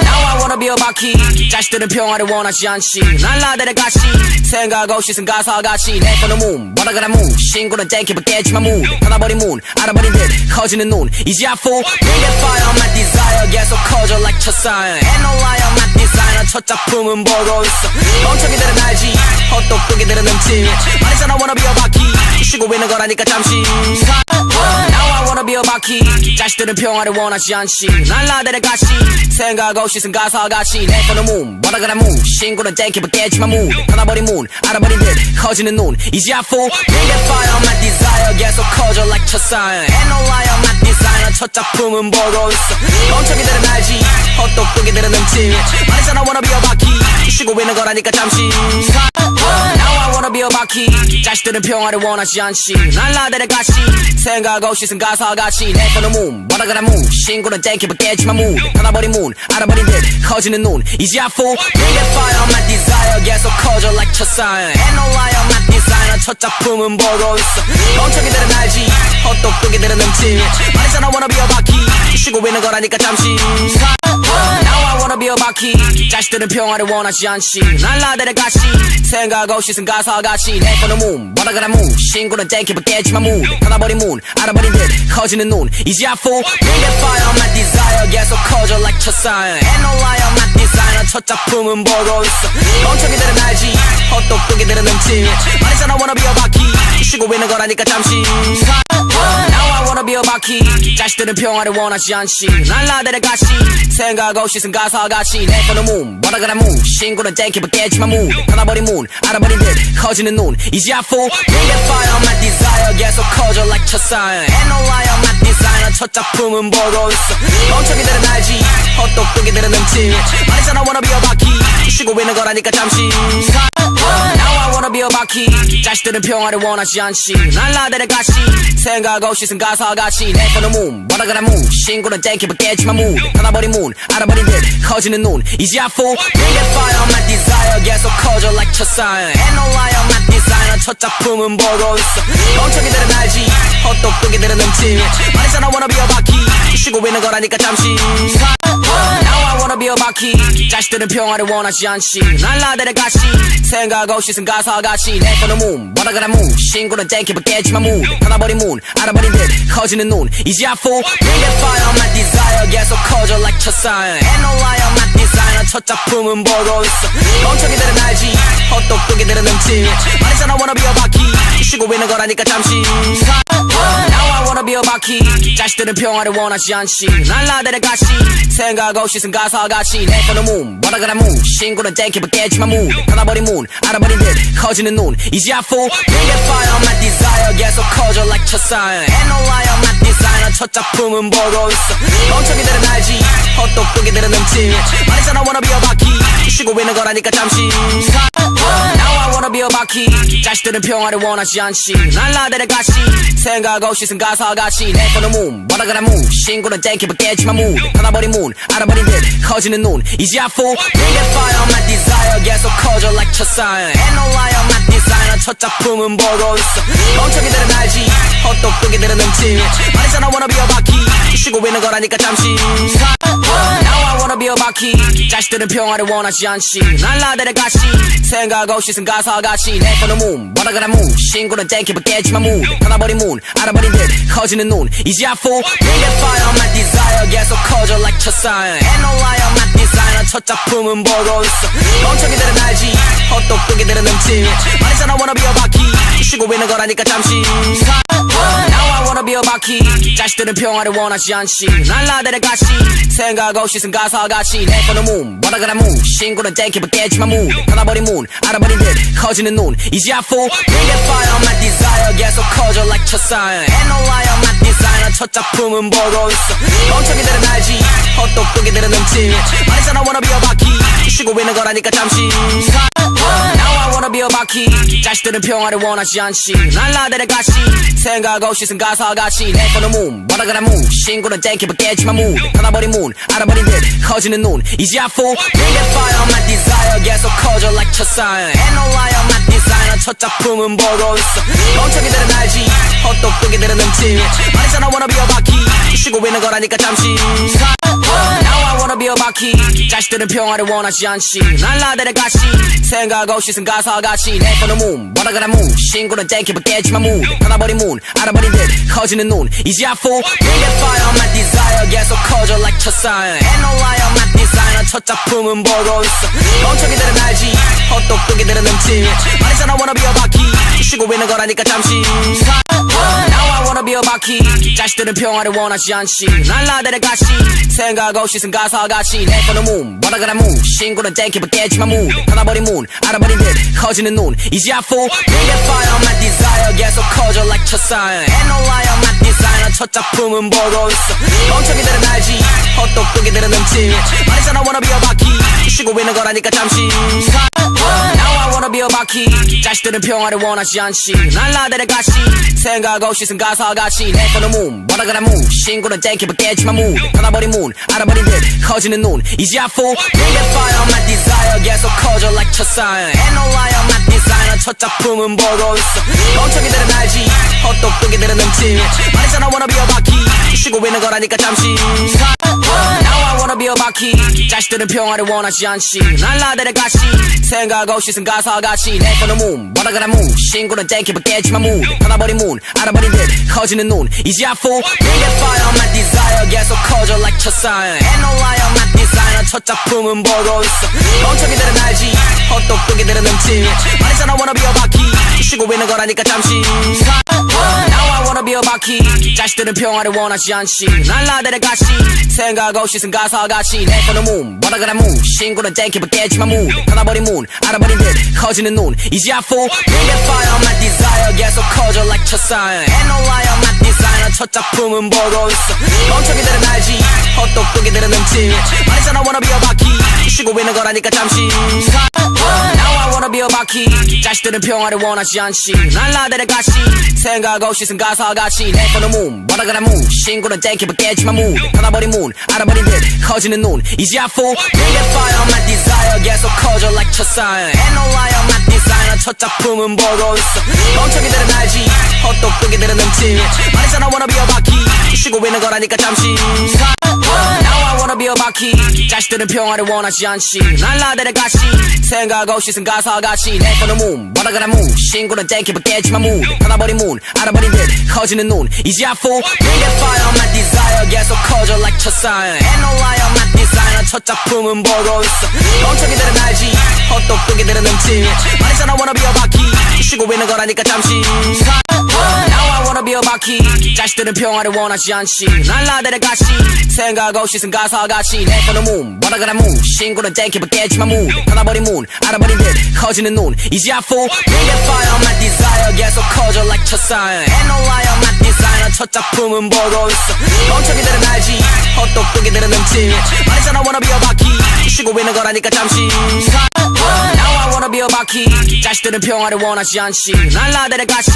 Now I wanna be a 바퀴. 자식들은 평화를 원하지 않지. 날라들의 가시 생각 없이 쓴 가사같이. 내 손은 문 뭐라그라 문 신고는 땡기면 깨지만 문 닫아버린 문 알아버린 듯 커지는 눈 이제 I fall bring that fire on my desire 계속 커져 like 첫사연 Ain't no lie on my designer 첫 작품은 보고 있어. 멍청이들은 알지 헛똑똑이들은 넘지. 말했잖아 wanna be a 바퀴 쉬고 있는 거라니까 잠시. Now I wanna be a 바퀴. 자식들은 평화를 원하지 않지. 날라들의 가시 생각 없이 쓴 가사같이. 내 손은 문 뭐라그라 문 신고는 땡기면 깨지만 문 닫아버린 문 알아버린 듯 커지는 눈 이제 I fall bring that fire on my desire 계속 커져 like 첫사연 Ain't no lie on my designer 첫 작품은 보고 있어. 멍청이들은 알지 헛똑똑이들은 넘지. 말했잖아 wanna be a 바퀴 쉬고 있는 거라니까 잠시. Now I wanna be a 바퀴. 자식들은 평화를 원하지 않지. 날라들의 가시 생각 없이 쓴 가사같이. 내 손은 문 뭐라그라 문 신고는 땡기면 깨지만 문 닫아버린 문 알아버린 듯 커지는 눈 이제 I fall bring that fire on my desire 계속 커져 like 첫사연 Ain't no lie on my designer 디자이너 첫 작품은 보고 있어 멍청이들은 알지 헛똑똑이들은 넘지 말했잖아 wanna be a 바퀴 쉬고 있는 거라니까 잠시 Now I wanna be a 바퀴 자식들은 평화를 원하지 않지 날 나대를 가시 생각 없이 쓴 가사같이 내 손은 문 뭐라그라 문 신고는 땡기면 깨지만 문 닫아버린 문 알아버린 듯 커지는 눈 이제 I fool Bring that fire on my desire 계속 커져 like 첫사연 Ain't no lie I'm not designer 첫 작품은 보고 있어 멍청이들은 알지 헛똑똑이들은 넘지 말했잖아 wanna be a 바퀴 쉬고 있는 거라니까 잠시 Now I wanna be a 바퀴 자식들은 평화를 원하지 않지 날 나대를 가시 생각 없이 쓴 가사같이 내 손은 문 뭐라그라 문 신고는 땡기면 깨지만 문 닫아버린 문 알아버린 듯 커지는 눈 이제 I fool Bring that fire on my desire 계속 커져 like 첫사연 Ain't no lie I'm not designer 첫 작품은 보고 있어 멍청이들은 알지 헛똑똑이들은 넘지 말했잖아 wanna be a 바퀴 쉬고 있는 거라니까 잠시 Now I wanna be a 바퀴 자식들은 평화를 원하지 않지 날 나대를 가시 생각 없이 쓴 가사같이 내 손은 문 뭐라그라 문 신고는 땡기면 깨지만 문 닫아버린 문 알아버린 듯 커지는 눈 이제 I fool Bring that fire on my desire 계속 커져 like 첫사연 Ain't no lie I'm not designer 첫 작품은 보고 있어 멍청이들은 알지 헛똑똑이들은 넘지 말했잖아 wanna be a 바퀴 쉬고 있는 거라니까 잠시 Now I wanna be a 바퀴 자식들은 평화를 원하지 않지 날 나대를 가시 생각 없이 쓴 가사같이 내 손은 문 뭐라그라 문 신고는 땡기면 깨지만 문 닫아버린 문 알아버린 듯 커지는 눈 이제 I fool Bring that fire on my desire 계속 커져 like 첫사연 Ain't no lie I'm not designer 첫 작품은 보고 있어 멍청이들은 알지 헛똑똑이들은 넘지 말했잖아 wanna be a 바퀴 쉬고 있는 거라니까 잠시 Now I wanna be a 바퀴 자식들은 평화를 원하지 않지 날 나대를 가시 생각 없이 쓴 가사같이 내 손은 문 뭐라그라 문 신고는 땡기면 깨지만 문 닫아버린 문 알아버린 듯 커지는 눈 이제 I fool Bring that fire on my desire 계속 커져 like 첫사연 Ain't no lie I'm not designer 첫 작품은 보고 있어 멍청이들은 알지 헛똑똑이들은 넘지 말했잖아 wanna be a 바퀴 쉬고 있는 거라니까 잠시 Now I wanna be a 바퀴 자식들은 평화를 원하지 않지 날 나대를 가시 생각 없이 쓴 가사같이 내 손은 문 뭐라그라 문 신고는 땡기면 깨지만 문 닫아버린 문 알아버린 듯 커지는 눈 이제 I fool Bring that fire on my desire 계속 커져 like 첫사연 Ain't no lie I'm not designer 첫 작품은 보고 있어 멍청이들은 알지 헛똑똑이들은 넘지 말했잖아 wanna be a 바퀴 쉬고 있는 거라니까 잠시 Now I wanna be a 바퀴 자식들은 평화를 원하지 않지 날 나대를 가시 생각 없이 쓴 가사같이 내 손은 문 뭐라그라 문 신고는 땡기면 깨지만 문 닫아버린 문 알아버린 듯 커지는 눈 이제 I fool Bring that fire on my desire 계속 커져 like 첫사연 Ain't no lie I'm not designer 첫 작품은 보고 있어 멍청이들은 알지 헛똑똑이들은 넘지 말했잖아 wanna be a 바퀴 쉬고 있는 거라니까 잠시 Now I wanna be a 바퀴 자식들은 평화를 원하지 않지 날 나대를 가시 생각 없이 쓴 가사같이 내 손은 문 뭐라그라 문 신고는 땡기면 깨지만 문 닫아버린 문 알아버린 듯 커지는 눈 이제 I fool Bring that fire on my desire 계속 커져 like 첫사연 Ain't no lie I'm not designer 첫 작품은 보고 있어 멍청이들은 알지 헛똑똑이들은 넘지 말했잖아 wanna be a 바퀴 쉬고 있는 거라니까 잠시 Now I wanna be a 바퀴 자식들은 평화를 원하지 않지 날 나대를 가시 생각 없이 쓴 가사같이 내 손은 문 뭐라그라 문 신고는 땡기면 깨지만 문 닫아버린 문 알아버린 듯 커지는 눈 이제 I fool Bring that fire on my desire 계속 커져 like 첫사연 Ain't no lie I'm not designer 첫 작품은 보고 있어 멍청이들은 알지 헛똑똑이들은 넘지 말했잖아 wanna be a 바퀴 쉬고 있는 거라니까 잠시 Now I wanna be a 바퀴 자식들은 평화를 원하지 않지 날 나대를 가시 생각 없이 쓴 가사같이 내 손은 문 뭐라그라 문 신고는 땡기면 깨지만 문 닫아버린 문 알아버린 듯 커지는 눈 이제 I fool Bring that fire on my desire 계속 커져 like 첫사연 Ain't no lie I'm not designer 첫 작품은 보고 있어 멍청이들은 알지 헛똑똑이들은 넘지 말했잖아 wanna be a 바퀴 쉬고 있는 거라니까 잠시 Now I wanna be a 바퀴 자식들은 평화를 원하지 않지 날 나대를 가시 생각 없이 쓴 가사같이 내 손은 문 뭐라그라 문 신고는 땡기면 깨지만 문 닫아버린 문 알아버린 듯 커지는 눈 이제 I fool Bring that fire on my desire 계속 커져 like 첫사연 Ain't no lie I'm not designer 첫 작품은 보고 있어 멍청이들은 알지 헛똑똑이들은 넘지 말했잖아 wanna be a 바퀴 쉬고 있는 거라니까 잠시 Now I wanna be a 바퀴 자식들은 평화를 원하지 않지 날 나대를 가시 생각 없이 쓴 가사같이 내 손은 문 뭐라그라 문 신고는 땡기면 깨지만 문 닫아버린 문 알아버린 듯 커지는 눈 이제 I fool Bring that fire on my desire 계속 커져 like 첫사연 Ain't no lie I'm not designer 첫 작품은 보고 있어. 멍청이들은 알지 헛똑똑이들은 넘지. 말했잖아 wanna be a 바퀴 쉬고 있는 거라니까 잠시. Now I wanna be a 바퀴. 자식들은 평화를 원하지 않지. 날라들의 가시 생각 없이 쓴 가사같이. 내 손은 문 뭐라그라 문 신고는 땡기면 깨지만 문 닫아버린 문 알아버린 듯 커지는 눈 이제 I fool bring that fire on my desire 계속 커져 like 첫사연 ain't no lie I'm not designer 첫 작품은 보고 있어. 멍청이들은 알지 헛똑똑이들은 넘지. 말했잖아 wanna be a 바퀴 쉬고 있는 거라니까 잠시. Now I wanna be a 바퀴. 자식들은 평화를 원하지 않지. 날라들의 가시 생각 없이 쓴 가사같이. 내 손은 문 뭐라그라 문 신고는 땡기면 깨지만 문 닫아버린 문 알아버린 듯 커지는 눈 이제 I fool bring that fire on my desire 계속 커져 like 첫사연 ain't no lie I'm not designer 첫 작품은 보고 있어. 멍청이들은 알지 헛똑똑이들은 넘지. 말했잖아 wanna be a 바퀴 쉬고 있는 거라니까 잠시. Now I wanna be a 바퀴. 자식들은 평화를 원하지 않지. 날라들의 가시 생각 없이 쓴 가사같이. 내 손은 문 뭐라그라 문 신고는 땡기면 깨지만 문 닫아버린 문 알아버린 듯 커지는 눈 이제 I fool bring that fire on my desire 계속 커져 like 첫사연 ain't no lie I'm not designer 첫 작품은 보고 있어. 멍청이들은 알지 헛똑똑이들은 넘지. 말했잖아 wanna be a 바퀴 쉬고 있는 거라니까 잠시. Now I wanna be a 바퀴. 자식들은 평화를 원하지 않지. 날라들의 가시 생각 없이 쓴 가사같이. 내 손은 문 뭐라그라 문 신고는 땡기면 깨지만 문 닫아버린 문 알아버린 듯 커지는 눈 이제 I fool bring that fire on my desire 계속 커져 like 첫사연 ain't no lie I'm not designer 첫 작품은 보고 있어. 멍청이들은 알지 헛똑똑이들은 넘지. 말했잖아 wanna be a 바퀴 쉬고 있는 거라니까 잠시. Now I wanna be a 바퀴. 자식들은 평화를 원하지 않지. 날라들의 가시 생각 없이 쓴 가사같이. 내 손은 문 뭐라그라 문 신고는 땡기면 깨지만 문 닫아버린 문 알아버린 듯 커지는 눈 이제 I fool bring that fire on my desire 계속 커져 like 첫사연 ain't no lie I'm not designer 첫 작품은 보고 있어. 멍청이들은 알지 헛똑똑이들은 넘지. 말했잖아 wanna be a 바퀴 쉬고 있는 거라니까 잠시. Now I wanna be a 바퀴. 자식들은 평화를 원하지 않지. 날라들의 가시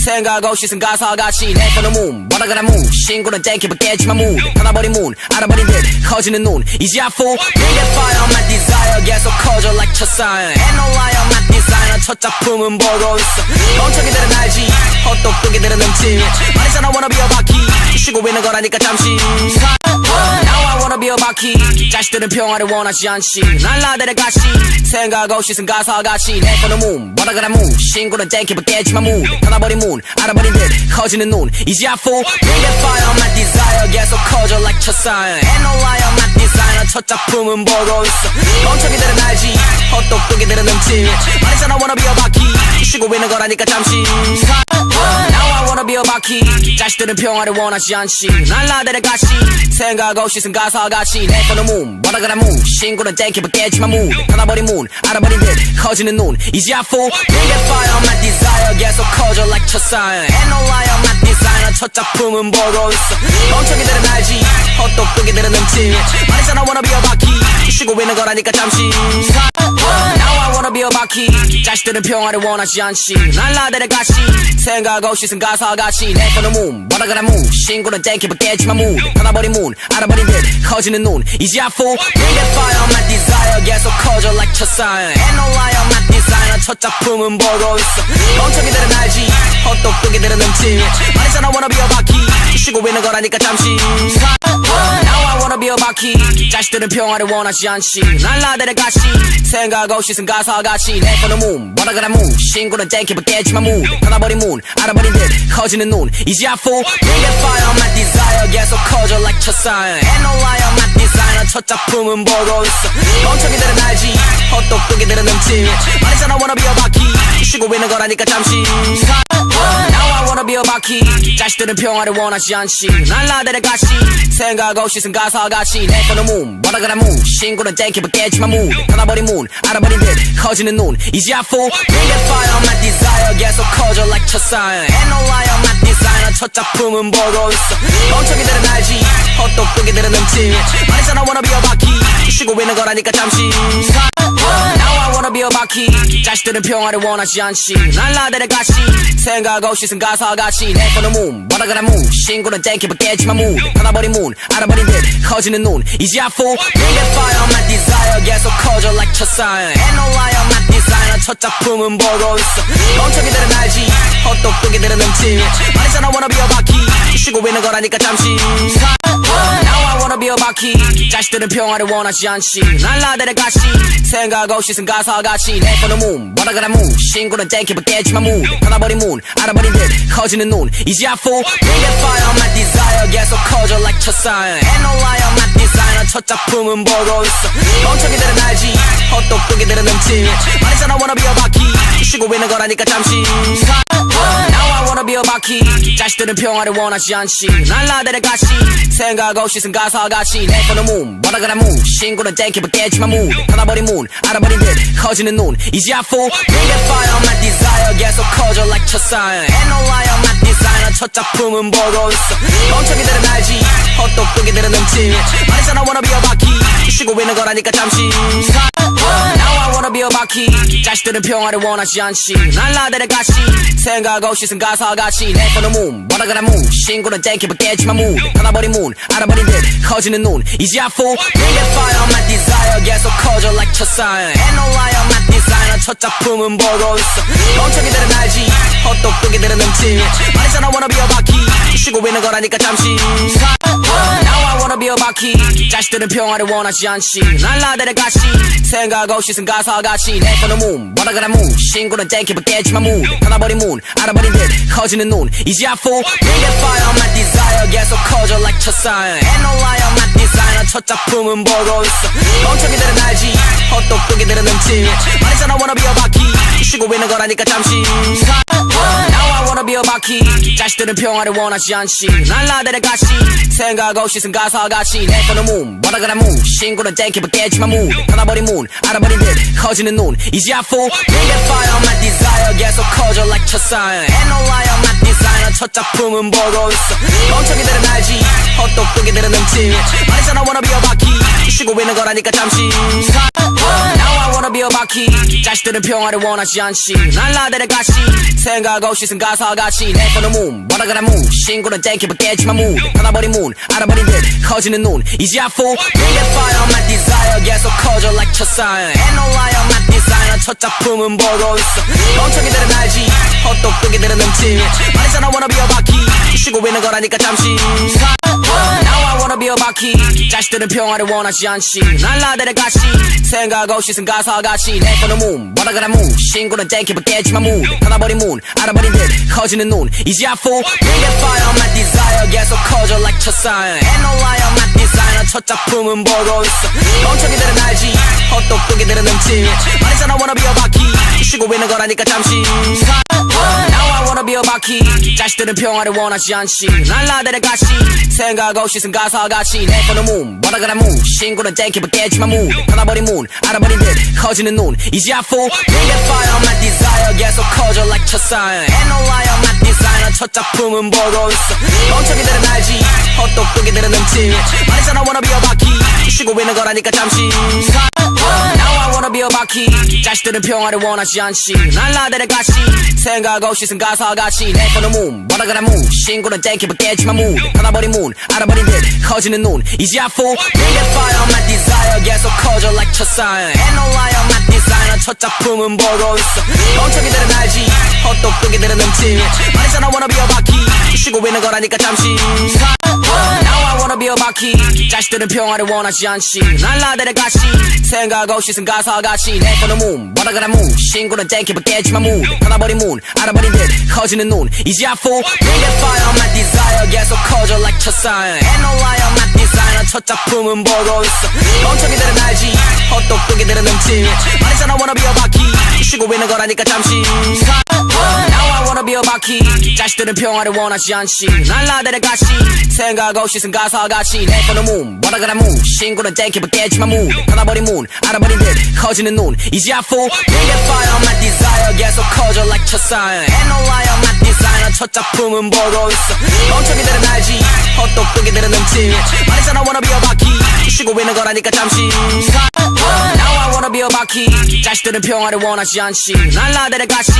생각 없이 쓴 가사같이. 내 손은 문 뭐라그라 문 신고는 땡기면 깨지만 문 닫아버린 문 알아버린 듯 커지는 눈 이제 I fool bring that fire on my desire 계속 커져 like 첫사연 ain't no lie I'm not designer 첫 작품은 보고 있어. 멍청이들은 알지 헛똑똑이들은 넘지. 말했잖아 wanna be a 바퀴 쉬고 있는 거라니까 잠시. Now I wanna be a 바퀴. 자식들은 평화를 원하지 않지. 날라들의 가시 생각 없이 쓴 가사같이. 내 손은 문 뭐라그라 문 신고는 땡기면 깨지만 문 닫아버린 문 알아버린 듯 커지는 눈 이제 I fool bring that fire on my desire 계속 커져 like 첫사연 ain't no lie I'm not designer 첫 작품은 보고 있어. 멍청이들은 알지 헛똑똑이들은 넘지. 말했잖아 wanna be a 바퀴 쉬고 있는 거라니까 잠시. Now I wanna be a 바퀴. 자식들은 평화를 원하지 않지. 날라들의 가시 생각 없이 쓴 가사같이. 내 손은 문 뭐라그라 문 신고는 땡기면 깨지만 문 닫아버린 문 알아버린 듯 커지는 눈 이제 I fool bring that fire on my desire 계속 커져 like 첫사연 ain't no lie I'm not designer 첫 작품은 보고 있어. 멍청이들은 알지 헛똑똑이들은 넘지. 말했잖아 wanna be a 바퀴 쉬고 있는 거라니까 잠시. Now I wanna be a 바퀴. 자식들은 평화를 원하지 않지. 날라들의 가시 생각 없이 쓴 가사같이. 내 손은 문 뭐라그라 문 신고는 땡기면 깨지만 문 닫아버린 문 알아버린 듯 커지는 눈 이제 I fool bring that fire on my desire 계속 커져 like 첫사연 ain't no lie I'm not designer 첫 작품은 보고 있어. 멍청이들은 알지 헛똑똑이들은 넘지. 말했잖아 wanna be a 바퀴 쉬고 있는 거라니까 잠시. Now I wanna be a 바퀴. 자식들은 평화를 원하지 않지. 날라들의 가시 생각 없이 쓴 가사같이. 내 손은 문 뭐라그라 문 신고는 땡기면 깨지만 문 닫아버린 문 알아버린 듯 커지는 눈 이제 I fool bring that fire on my desire 계속 커져 like 첫사연 ain't no lie I'm not designer 첫 작품은 보고 있어. 멍청이들은 알지 헛똑똑이들은 넘지. 말했잖아 wanna be a 바퀴 쉬고 있는 거라니까 잠시. Now I wanna be a 바퀴. 자식들은 평화를 원하지 않지. 날라들의 가시 생각 없이 쓴 가사같이. 내 손은 문 뭐라그라 문 신고는 땡기면 깨지만 문 닫아버린 문 알아버린 듯 커지는 눈 이제 I fool bring that fire on my desire 계속 커져 like 첫사연 ain't no lie I'm not designer 첫 작품은 보고 있어. 멍청이들은 알지 헛똑똑이들은 넘지. 말했잖아 wanna be a 바퀴 쉬고 있는 거라니까 잠시. Now I wanna wanna be a 바퀴 자식들은 평화를 원하지 않지 난 나들의 가시 생각 없이 쓴 가사같이 내 폰은 문 뭐라그라 문 신고는 땡큐 깨지만 문 닫아버린 문 알아버린 듯 커지는 눈 이제 I fool Bring that fire on my desire 계속 커져 like 첫사연 Ain't no lie I'm not designer 첫 작품은 보고 있어 멍청이들은 알지 헛똑똑이들은 넘치 말했잖아 wanna be a 바퀴 쉬고 있는 거라니까 잠시 Now I wanna be a 바퀴 자식들은 평화를 원하지 않지 난 나들의 가시 생각 없이 쓴 가사같이 내 폰은 문 뭐라그라 문 신고는 땡큐 깨지만 문 닫아버린 문 알아버린 듯 커지는 눈 이제 I fool Bring that fire on my desire 계속 커져 like 첫사연 Ain't no lie I'm not designer 첫 작품은 보고 있어 멍청이들은 알지 헛똑똑이들은 넘치 말했잖아 wanna be a 바퀴 쉬고 있는 거라니까 잠시 Now I wanna be a 바퀴 자식들은 평화를 원하지 않지 난 나들의 가시 생각 없이 쓴 가사같이 내 폰은 문 뭐라그라 문 신고는 땡큐 깨지만 문 닫아버린 문 알아버린 듯 커지는 눈 이제 I fool Bring that fire on my desire 계속 커져 like 첫사연 Ain't no lie I'm not designer 첫 작품은 보고 있어 멍청이들은 알지 헛똑똑이들은 넘치 말했잖아 wanna be a 바퀴 쉬고 있는 거라니까 잠시 Now I wanna be a 바퀴 자식들은 평화를 원하지 않지 난 나들의 가시 생각 없이 쓴 가사같이 내 폰은 문 뭐라그라 문 신고는 땡큐 깨지만 문 닫아버린 문 알아버린 듯 커지는 눈 이제 I fool Bring that fire on my desire 계속 커져 like 첫사연 Ain't no lie I'm not designer 첫 작품은 보고 있어 멍청이들은 알지 헛똑똑이들은 넘치 말했잖아 wanna be a 바퀴 쉬고 있는 거라니까 잠시 Now I wanna be a 바퀴 자식들은 평화를 원하지 않지 난 나들의 가시 생각 없이 쓴 가사같이 내 폰은 문 뭐라그라 문 신고는 땡큐 깨지만 문 닫아버린 문 알아버린 듯 커지는 눈 이제 I fool Bring that fire on my desire 계속 커져 like 첫사연 Ain't no lie I'm not designer 첫 작품은 보고 있어 멍청이들은 알지 헛똑똑이들은 넘치 말했잖아 wanna be a 바퀴 쉬고 있는 거라니까 잠시 Now I wanna be a 바퀴 자식들은 평화를 원하지 않지 난 나들의 가시 생각 없이 쓴 가사같이 내 폰은 문 뭐라그라 문 신고는 땡큐 깨지만 문 닫아버린 문 알아버린 듯 커지는 눈 이제 I fool Bring that fire on my desire 계속 커져 like 첫사연 Ain't no lie I'm not designer 첫 작품은 보고 있어 멍청이들은 알지 헛똑똑이들은 넘치 말했잖아 wanna be a 바퀴 쉬고 있는 거라니까 잠시 Now I wanna be a 바퀴 자식들은 평화를 원하지 않지 난 나들의 가시 생각 없이 쓴 가사같이 내 폰은 문 뭐라그라 문 신고는 땡큐 깨지만 문 닫아버린 문 알아버린 듯 커지는 눈 이제 I fool Bring that fire on my desire 계속 커져 like 첫사연 Ain't no lie I'm not designer 첫 작품은 보고 있어 멍청이들은 알지 헛똑똑이들은 넘치 말했잖아 wanna be a 바퀴 쉬고 있는 거라니까 잠시 Now I wanna be a 바퀴 자식들은 평화를 원하지 않지 난 나들의 가시 생각 없이 쓴 가사같이 내 폰은 문 뭐라그라 문 신고는 땡큐 깨지만 문 닫아버린 문 알아버린 듯 커지는 눈 이제 I fool Bring that fire on my desire 계속 커져 like 첫사연 Ain't no lie I'm not designer 첫 작품은 보고 있어 멍청이들은 알지 헛똑똑이들은 넘치 말했잖아 wanna be a 바퀴 쉬고 있는 거라니까 잠시 Now I wanna be a 바퀴 자식들은 평화를 원하지 않지 난 나들의 가시 생각 없이 쓴 가사같이 내 폰은 문 뭐라그라 문 신고는 땡큐 깨지만 문 닫아버린 문 알아버린 듯 커지는 눈 이제 I fool Bring that fire on my desire 계속 커져 like 첫사연 Ain't no lie I'm not designer 첫 작품은 보고 있어 멍청이들은 알지 헛똑똑이들은 넘치 말했잖아 wanna be a 바퀴 쉬고 있는 거라니까 잠시 Now I wanna be a 바퀴 자식들은 평화를 원하지 않지 난 나들의 가시 생각 없이 쓴 가사같이 내 폰은 문 뭐라그라 문 신고는 땡큐 깨지만 문 닫아버린 문 알아버린 듯 커지는 눈 이제 I fool Bring that fire on my desire 계속 커져 like 첫사연 Ain't no lie I'm not designer 첫 작품은 보고 있어 멍청이들은 알지 헛똑똑이들은 넘치 말했잖아 wanna be a 바퀴 쉬고 있는 거라니까 잠시 Now I wanna be a 바퀴 자식들은 평화를 원하지 않지 난 나들의 가시 생각 없이 쓴 가사같이 내 폰은 문 뭐라그라 문 신고는 땡큐 깨지만 문 닫아버린 문 알아버린 듯 커지는 눈 이제 I fool Bring that fire on my desire 계속 커져 like 첫사연 Ain't no lie I'm not designer 첫 작품은 보고 있어 멍청이들은 알지 헛똑똑이들은 넘치 말했잖아 wanna be a 바퀴 쉬고 있는 거라니까 잠시 Now I wanna be a 바퀴 자식들은 평화를 원하지 않지 난 나들의 가시 생각 없이 쓴 가사같이 내 폰은 문 뭐라그라 문 신고는 땡큐 깨지만 문 닫아버린 문 알아버린 듯 커지는 눈 이제 I fool Bring that fire on my desire 계속 커져 like 첫사연 Ain't no lie I'm not designer 디자이너 첫 작품은 보고 있어 멍청이들은 알지 헛똑똑이들은 눈치 말했잖아 wanna be a 바퀴 쉬고 있는 거라니까 잠시 Now I wanna be a 바퀴 자식들은 평화를 원하지 않지 난 나들의 가시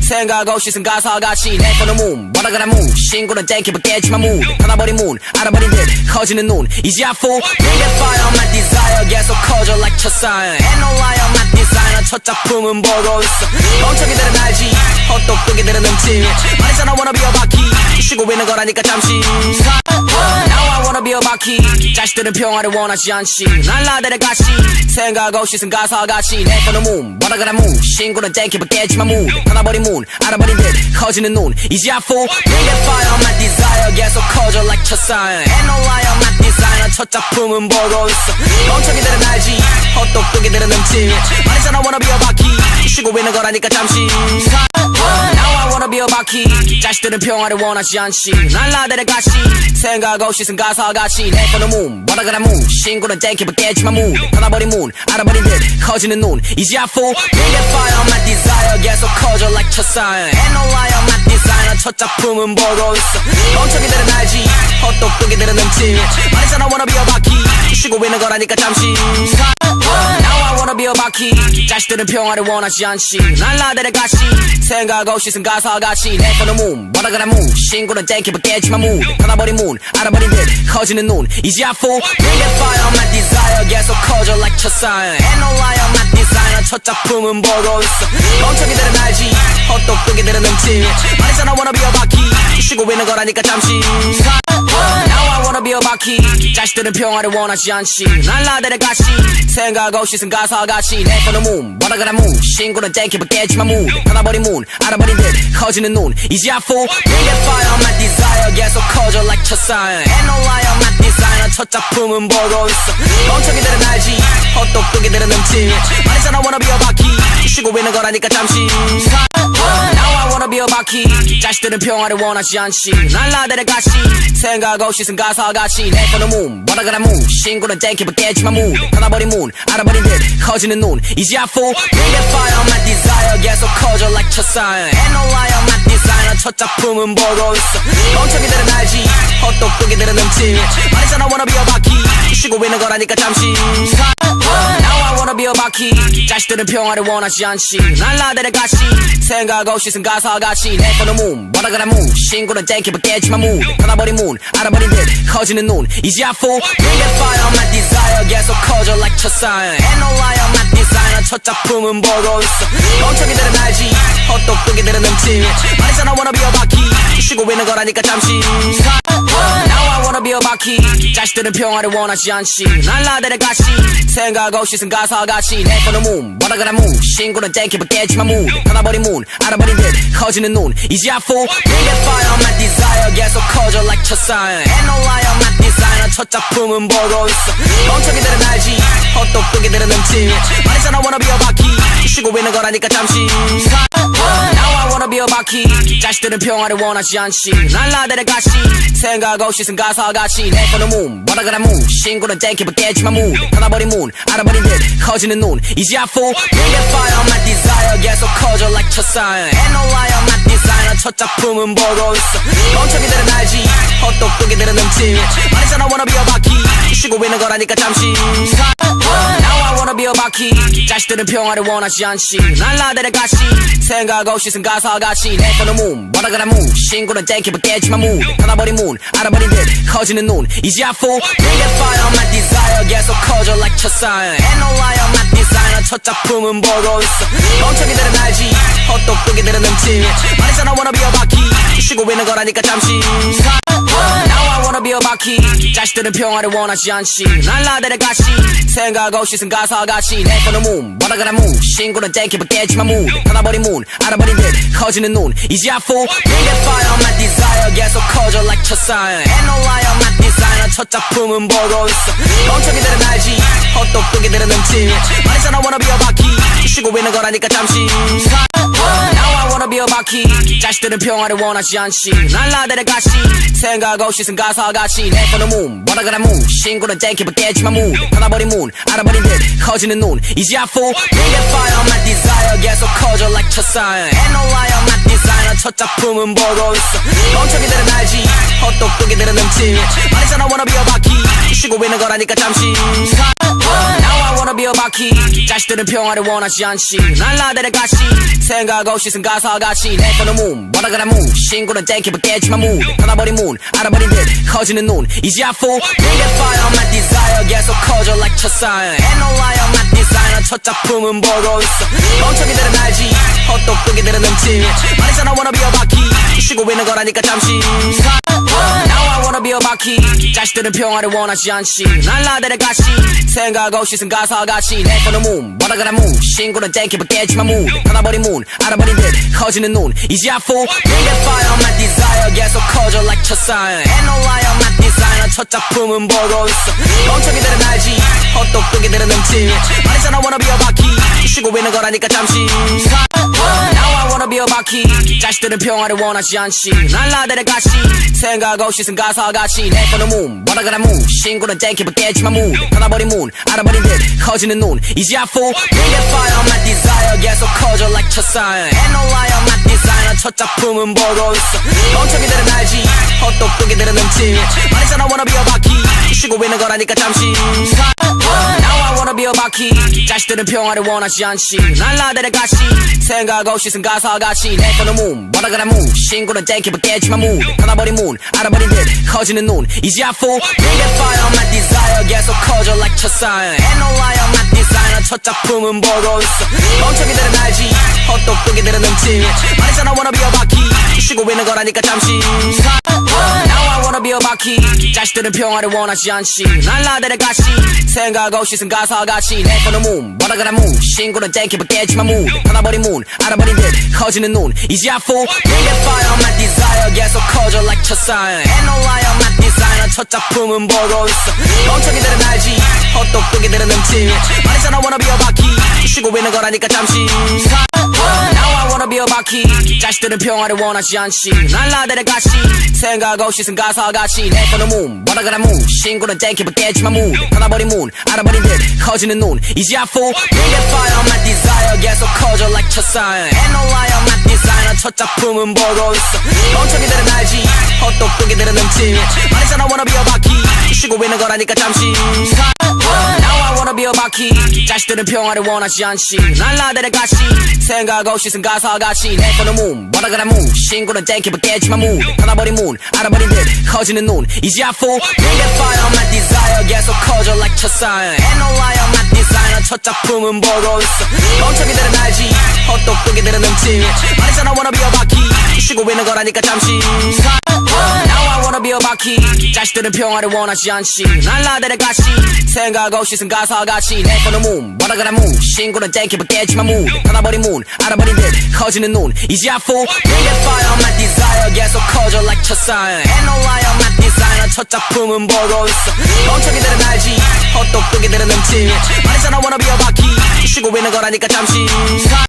생각 없이 쓴 가사같이 내 손은 문 뭐라 그래 문 신고는 땡기고 깨지만 문 닫아버린 문 알아버린 듯 커지는 눈 이제 I fool Bring that fire on my desire 계속 커져 like 첫사연 Ain't no lie on my designer 첫 작품은 보고 있어 멍청이들은 알지 헛똑똑이들은 눈치 말했잖아 wanna be a 바퀴 쉬고 있는 거라니까 잠시 Now I wanna be a 바퀴 자식들은 평화를 원하지 않지 난 나들의 가시 생각 없이 쓴 가사같이 내 손은 문 뭐라 그래 문 신고는 땡기고 깨지만 문 닫아버린 문 알아버린 듯 커지는 눈 이제 I fool Bring that fire on my desire 계속 커져 like 첫사연 Ain't no lie on my designer 첫 작품은 보고 있어 멍청이들은 알지 헛똑똑이들은 눈치 말했잖아 wanna be a 바퀴 쉬고 있는 거라니까 잠시 Now I wanna be a 바퀴 자식들은 평화를 원하지 않지 난 나들의 가시 생각 없이 쓴 가사같이 내 손은 문 뭐라 그래 문 신고는 땡기고 깨지만 문 닫아버린 문 알아버린 듯 커지는 눈 이제 I fool Bring that fire on my desire 계속 커져 like 첫사연 Ain't no lie on my designer 첫 작품은 보고 있어 멍청이들은 알지 헛똑똑이들은 눈치 말했잖아 wanna be a 바퀴 쉬고 있는 거라니까 잠시 Now I wanna be a 바퀴 자식들은 평화를 원하지 않지 난 나들의 가시 생각 없이 쓴 가사같이 내 손은 문 뭐라 그래 문 신고는 땡기고 깨지만 문 닫아버린 문 알아버린 듯 커지는 눈 이제 I fool Bring that fire on my desire 계속 커져 like 첫사연 Ain't no lie on my designer 첫 작품은 보고 있어 멍청이들은 알지 헛똑똑이들은 눈치 말했잖아 wanna be a 바퀴 쉬고 있는 거라니까 잠시 Now I wanna be a 바퀴 자식들은 평화를 원하지 않지 난 나들의 가시 생각 없이 쓴 가사같이 내 손은 문 뭐라 그래 문 신고는 땡기고 깨지만 문 닫아버린 문 알아버린 듯 커지는 눈 이제 I fool Bring that fire on my desire 계속 커져 like 첫사연 Ain't no lie on my designer 첫 작품은 보고 있어 멍청이들은 알지 헛똑똑이들은 눈치 말했잖아 wanna be a 바퀴 쉬고 있는 거라니까 잠시 Now I wanna be a 바퀴 자식들은 평화를 원하지 않지 난 나들의 가시 생각 없이 쓴 가사같이 내 손은 문 뭐라 그래 문 신고는 땡기고 깨지만 문 닫아버린 문 알아버린 듯 커지는 눈 이제 I fool Bring that fire on my desire 계속 커져 like 첫사연 Ain't no lie on my designer 첫 작품은 보고 있어 멍청이들은 알지 헛똑똑이들은 눈치 말했잖아 wanna be a 바퀴 쉬고 있는 거라니까 잠시 Now I wanna be a 바퀴 자식들은 평화를 원하지 않지 난 나들의 가시 생각 없이 쓴 가사같이 내 손은 문 뭐라 그래 문 신고는 땡기고 깨지만 문 닫아버린 문 알아버린 듯 커지는 눈 이제 I fool Bring that fire on my desire 계속 커져 like 첫사연 Ain't no lie on my designer 첫 작품은 보고 있어 멍청이들은 알지 헛똑똑이들은 눈치 말했잖아 wanna be a 바퀴 쉬고 있는 거라니까 잠시 Now I wanna be a 바퀴 자식들은 평화를 원하지 않지 난 나들의 가시 생각 없이 쓴 가사같이 내 손은 문 뭐라 그래 문 신고는 땡기고 깨지만 문 닫아버린 문 알아버린 듯 커지는 눈 이제 I fool Bring that fire on my desire 계속 커져 like 첫사연 Ain't no lie on my designer 첫 작품은 보고 있어 멍청이들은 알지 헛똑똑이들은 눈치 말했잖아 wanna be a 바퀴 쉬고 있는 거라니까 잠시 Now I wanna be a 바퀴 자식들은 평화를 원하지 않지 난 나들의 가시 생각 없이 쓴 가사같이 내 손은 문 뭐라 그래 문 신고는 땡기고 깨지만 문 닫아버린 문 알아버린 듯 커지는 눈 이제 I fool Bring that fire on my desire 계속 커져 like 첫사연 Ain't no lie on my designer 첫 작품은 보고 있어 멍청이들은 알지 헛똑똑이들은 눈치 말했잖아 wanna be a 바퀴 쉬고 있는 거라니까 잠시 Now I wanna be a 바퀴 자식들은 평화를 원하지 않지 난 나들의 가시 생각 없이 쓴 가사같이 내 손은 문 뭐라 그래 문 신고는 땡기고 깨지만 문 닫아버린 문 알아버린 듯 커지는 눈 이제 I fool Bring that fire on my desire 계속 커져 like 첫사연 Ain't no lie on my designer 첫 작품은 보고 있어 멍청이들은 알지 헛똑똑이들은 눈치 말했잖아 wanna be a 바퀴 쉬고 있는 거라니까 잠시 Now I wanna be a 바퀴 자식들은 평화를 원하지 않지 난 나들의 가시 생각 없이 쓴 가사같이 내 손은 문 뭐라 그래 문 신고는 땡기고 깨지만 문 닫아버린 문 알아버린 듯 커지는 눈 이제 I fool Bring that fire on my desire 계속 커져 like 첫사연 Ain't no lie on my designer 첫 작품은 보고 있어 멍청이들은 알지 헛똑똑이들은 눈치 말했잖아 wanna be a 바퀴 쉬고 있는 거라니까 잠시 Now I wanna be a 바퀴 자식들은 평화를 원하지 않지 난 나들의 가시 생각 없이 쓴 가사같이 내 손은 문 뭐라 그래 문 신고는 땡기고 깨지만 문 닫아버린 문 알아버린 듯 커지는 눈 이제 I fool Bring that fire on my desire 계속 커져 like 첫사연 Ain't no lie on my designer 첫 작품은 보고 있어 멍청이들은 알지 헛똑똑이들은 넘지 말했잖아 wanna be a 바퀴 쉬고 있는 거라니까 잠시 Now I wanna be a 바퀴 자식들은 평화를 원하지 않지 날 나대를 가시 생각 없이 쓴 가사같이 내 손은 문 뭐라 그래 문 신고는 땡기면 깨지만 문 닫아버린 문 알아버린 듯 커지는 눈 이제 I fool Bring that fire on my desire 계속 커져 like 첫사연 Ain't no lie on my designer 첫 작품은 보고 있어 멍청이들은 알지 헛똑똑이들은 넘지 말했잖아 wanna be a 바퀴 쉬고 있는 거라니까 잠시 Now I wanna be a 바퀴 자식들은 평화를 원하지 않지 날 나대를 가시 생각 없이 쓴 가사같이 내 손은 문 뭐라 그래 문 신고는 땡기면 깨지만 문 닫아버린 문 알아버린 듯 커지는 눈 이제 I fool Bring that fire on my desire 계속 커져 like 첫사연 Ain't no lie on my designer 첫 작품은 보고 있어 멍청이들은 알지 헛똑똑이들은 넘지 말했잖아 wanna be a 바퀴 쉬고 있는 거라니까 잠시 Now I wanna be a 바퀴 자식들은 평화를 원하지 않지 날 나대를 가시 생각 없이 쓴 가사같이 내 손은 문 뭐라 그래 문 신고는 땡기면 깨지만 문 닫아버린 문 알아버린 듯 커지는 눈 이제 I fool Bring that fire on my desire 계속 커져 like 첫사연 Ain't no lie on my designer 첫 작품은 보고 있어 멍청이들은 알지 헛똑똑이들은 넘지 말했잖아 wanna be a 바퀴 쉬고 있는 거라니까 잠시 Now I wanna be a 바퀴 자식들은 평화를 원하지 않지 날 나대를 가시 생각 없이 쓴 가사같이 내 손은 문 뭐라 그래 문 신고는 땡기면 깨지만 문 닫아버린 문 알아버린 듯 커지는 눈 이제 I fool Bring that fire on my desire 계속 커져 like 첫사연 Ain't no lie on my designer 첫 작품은 보고 있어 멍청이들은 알지 헛똑똑이들은 넘지 말했잖아 wanna be a 바퀴 쉬고 있는 거라니까 잠시 Now I wanna be a 바퀴 자식들은 평화를 원하지 않지 날 나대를 가시 생각 없이 쓴 가사같이 내 손은 문 뭐라 그래 문 신고는 땡기면 깨지만 문 닫아버린 문 알아버린 듯 커지는 눈 이제 I fool Bring that fire on my desire 계속 커져 like 첫사연 Ain't no lie on my designer 첫 작품은 보고 있어 멍청이들은 알지 헛똑똑이들은 넘지 말했잖아 wanna be a 바퀴 쉬고 있는 거라니까 잠시 Now I wanna be a 바퀴 자식들은 평화를 원하지 않지 날 나대를 가시 생각 없이 쓴 가사같이 내 손은 문 뭐라 그래 문 신고는 땡기면 깨지만 문 닫아버린 문 알아버린 듯 커지는 눈 이제 I fool Bring that fire on my desire 계속 커져 like 첫사연 Ain't no lie on my designer 첫 작품은 보고 있어 멍청이들은 알지 헛똑똑이들은 넘지 말했잖아 wanna be a 바퀴 쉬고 있는 거라니까 잠시 Now I wanna be a 바퀴 자식들은 평화를 원하지 않지 날 나대를 가시 생각 없이 쓴 가사같이 내 손은 문 뭐라 그래 문 신고는 땡기면 깨지만 문 닫아버린 문 알아버린 듯 커지는 눈 이제 I fool Bring that fire on my desire 계속 커져 like 첫사연 Ain't no lie on my designer 첫 작품은 보고 있어 멍청이들은 알지 헛똑똑이들은 넘지 말했잖아 wanna be a 바퀴 쉬고 있는 거라니까 잠시 Now I wanna be a 바퀴 자식들은 평화를 원하지 않지 날 나대를 가시 생각 없이 쓴 가사같이 내 손은 문 뭐라 그래 문 신고는 땡기면 깨지만 문 닫아버린 문 알아버린 듯 커지는 눈 이제 I fool Bring that fire on my desire 계속 커져 like 첫사연 Ain't no lie on my designer 첫 작품은 보고 있어 멍청이들은 알지 헛똑똑이들은 넘지 말했잖아 wanna be a 바퀴 쉬고 있는 거라니까 잠시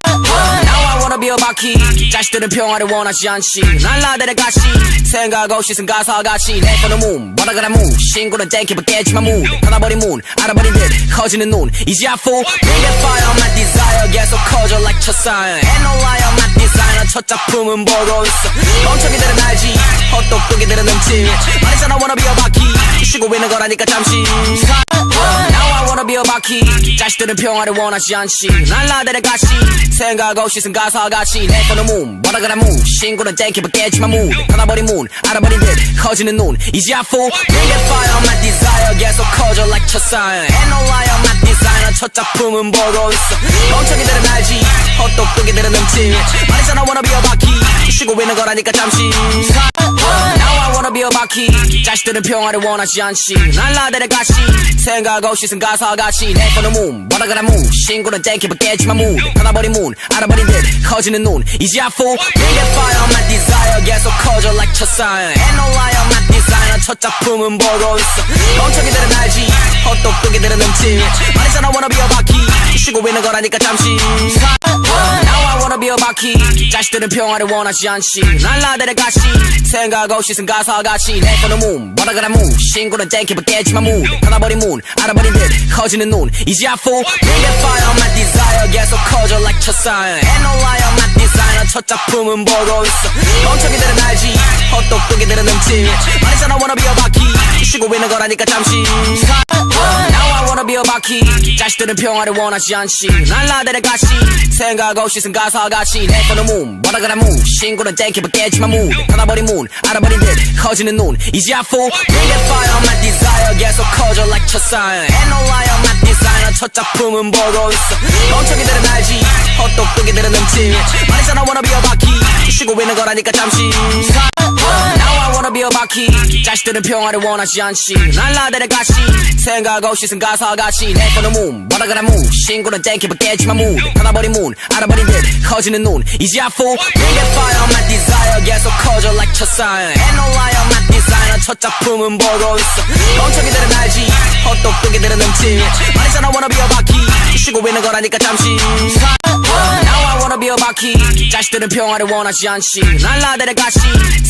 Now I wanna be a 바퀴 자식들은 평화를 원하지 않지 날 나대를 가시 생각 없이 쓴 가사같이 내 손은 문 뭐라 그래 문 신고는 땡기면 깨지만 문 닫아버린 문 알아버린 듯 커지는 눈 이제 I fool Bring that fire on my desire 계속 커져 like 첫사연 Ain't no lie on my designer 첫 작품은 보고 있어 멍청이들은 알지 헛똑똑이들은 넘지 말했잖아 wanna be a 바퀴 쉬고 있는 거라니까 잠시 Now I wanna be a 바퀴 자식들은 평화를 원하지 않지 날 나대를 가시 생각 없이 쓴 가사같이 내 손은 문 뭐라 그래 문 신고는 땡기면 깨지만 문 닫아버린 문 알아버린 듯 커지는 눈 이제 I fool Bring that fire on my desire 계속 커져 like 첫사연 Ain't no lie on my designer 첫 작품은 보고 있어 멍청이들은 알지 헛똑똑이들은 넘지 말했잖아 wanna be a 바퀴 쉬고 있는 거라니까 잠시 Now I wanna be a 바퀴 자식들은 평화를 원하지 않지 날 나대를 가시 생각 없이 쓴 가사같이 내 손은 문 뭐라 그래 문 신고는 땡기면 깨지만 문 닫아버린 문 알아버린 듯 커지는 눈 이제 I fool Bring that fire on my desire 계속 커져 like 첫사연 Ain't no lie on my designer 첫 작품은 보고 있어 멍청이들은 알지 헛똑똑이들은 넘지 말했잖아 wanna be a 바퀴 쉬고 있는 거라니까 잠시 Now I wanna be a 바퀴 자식들은 평화를 원하지 않지 날 나대를 가시 생각 없이 쓴 가사같이 내 손은 문 뭐라 그래 문 신고는 땡기면 깨지만 문 닫아버린 문 알아버린 듯 커지는 눈 이제 I fool Bring that fire on my desire 계속 커져 like 첫사연 Ain't no lie on my designer 디자이너 첫 작품은 보고 있어 멍청이들은 알지 헛똑똑이들은 넘지 말했잖아 wanna be a 바퀴 쉬고 있는 거라니까 잠시 Now I wanna be a 바퀴 자식들은 평화를 원하지 않지 날 나대를 가시 생각 없이 쓴 가사같이 내 손은 문 뭐라 그래 문 신고는 땡기면 깨지만 문 닫아버린 문 알아버린 듯 커지는 눈 이제 I fool Bring that fire on my desire 계속 커져 like 첫사연 Ain't no lie on my designer 첫 작품은 보고 있어 멍청이들은 알지 헛똑똑이들은 넘지 말했잖아 wanna be a 바퀴 쉬고 있는 거라니까 잠시 Now I wanna be a 바퀴 자식들은 평화를 원하지 않지 날 나대를 가시 생각 없이 쓴 가사같이 내 손은 문 뭐라 그래 문 신고는 땡기면 깨지만 문 닫아버린 문 알아버린 듯 커지는 눈 이제 I fool Bring that fire on my desire 계속 커져 like 첫사연 Ain't no lie on my designer 첫 작품은 보고 있어 멍청이들은 알지 헛똑똑이들은 넘지 말했잖아 wanna be a 바퀴 쉬고 있는 거라니까 잠시 Now I wanna be a 바퀴 자식들은 평화를 원하지 않지 날 나대를 가시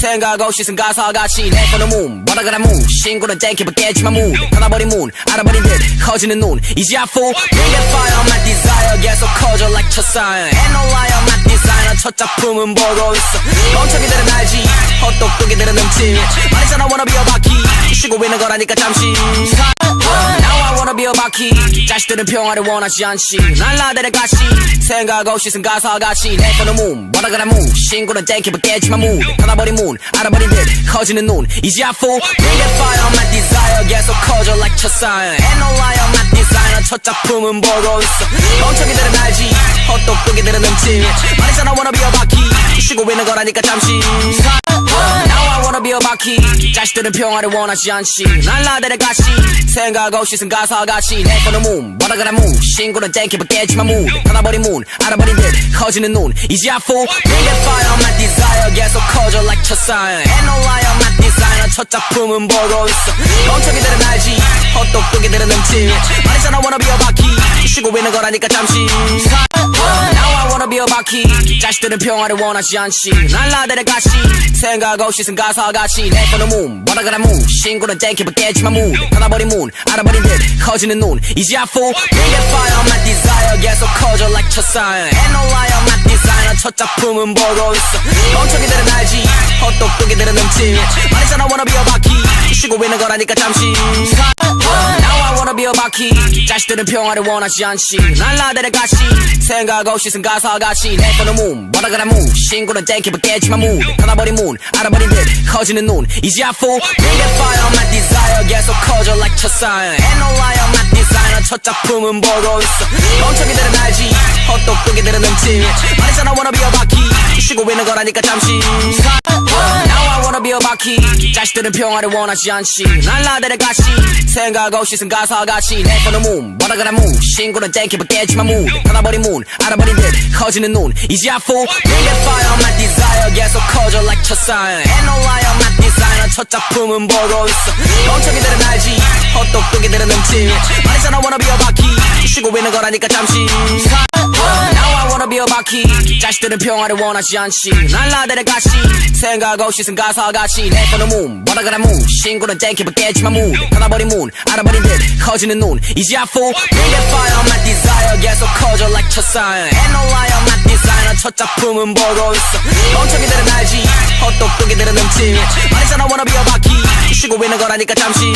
생각 없이 쓴 가사같이 내 손은 문 뭐라 그래 문 신고는 땡기면 깨지만 문 닫아버린 문 알아버린 듯 커지는 눈 이제 I fool Bring that fire on my desire 계속 커져 like 첫사연 Ain't no lie on my designer 첫 작품은 보고 있어 멍청이들은 알지 헛똑똑이들은 넘지 말했잖아 wanna be a 바퀴 쉬고 있는 거라니까 잠시 Now I wanna be a 바퀴 자식들은 평화를 원하지 않지 날 나대를 가시 생각 없이 쓴 가사같이 내 손은 문 뭐라 그래 문 신고는 땡기면 깨지만 문 닫아버린 문 알아버린 듯 커지는 눈 이제 I fool Bring that fire on my desire 계속 커져 like 첫사연 Ain't no lie on my designer 첫 작품은 보고 있어 멍청이들은 알지 헛똑똑이들은 넘지 말했잖아 wanna be a 바퀴 쉬고 있는 거라니까 잠시 Now I wanna be a 바퀴 자식들은 평화를 원하지 않지 날 나대를 가시 생각 없이 쓴 가사같이 내 손은 문 뭐라 그래 문 신고는 땡기면 깨지만 문 닫아버린 문 알아버린 듯 커지는 눈 이제 I fool Bring that fire on my desire 계속 커져 like 첫사연 Ain't no lie on my designer 첫 작품은 보고 있어 멍청이들은 알지 헛똑똑이들은 넘지 말했잖아 wanna be a 바퀴 쉬고 있는 거라니까 잠시 Now I wanna be a 바퀴 자식들은 평화를 원하지 않지 날 나대를 가시 생각 없이 쓴 가사같이 내 손은 문 뭐라 그래 문 신고는 땡기면 깨지만 문 닫아버린 문 알아버린 듯 커지는 눈 이제 I fool Bring that fire on my desire 계속 커져 like 첫사연 Ain't no lie on my designer 첫 작품은 보고 있어 멍청이들은 알지 헛똑똑이들은 넘지 말했잖아 wanna be a 바퀴 쉬고 있는 거라니까 잠시 Now I wanna be a 바퀴 자식들은 평화를 원하지 않지 날 나대를 가시 생각 없이 쓴 가사같이 내 손은 문 뭐라 그래 문 신고는 땡기면 깨지만 문 닫아버린 문 알아버린 듯 커지는 눈 이제 I fool Bring that fire on my desire 계속 커져 like 첫사연 Ain't no lie on my designer 첫 작품은 보고 있어 멍청이들은 알지 헛똑똑이들은 넘지 말했잖아 wanna be a 바퀴 쉬고 있는 거라니까 잠시 Now I wanna be a 바퀴 자식들은 평화를 원하지 않지 날 나대를 가시 생각 없이 쓴 가사같이 내 손은 문 뭐라 그래 문 신고는 땡기면 깨지만 문 닫아버린 문 알아버린 듯 커지는 눈 이제 I fool Bring that fire on my desire 계속 커져 like 첫사연 Ain't no lie on my designer 첫 작품은 보고 있어 멍청이들은 알지 헛똑똑이들은 넘지 말했잖아 wanna be a 바퀴 쉬고 있는 거라니까 잠시 Now I wanna be a 바퀴 자식들은 평화를 원하지 않지 날 나대를 가시 생각 없이 쓴 가사같이 내 손은 문 뭐라 그래 문 신고는 땡기면 깨지만 문 닫아버린 문 알아버린 듯 커지는 눈 이제 I fool Bring that fire on my desire 계속 커져 like 첫사연 Ain't no lie on my designer 첫 작품은 보고 있어 멍청이들은 알지 헛똑똑이들은 넘지 말했잖아 wanna be a 바퀴 쉬고 있는 거라니까 잠시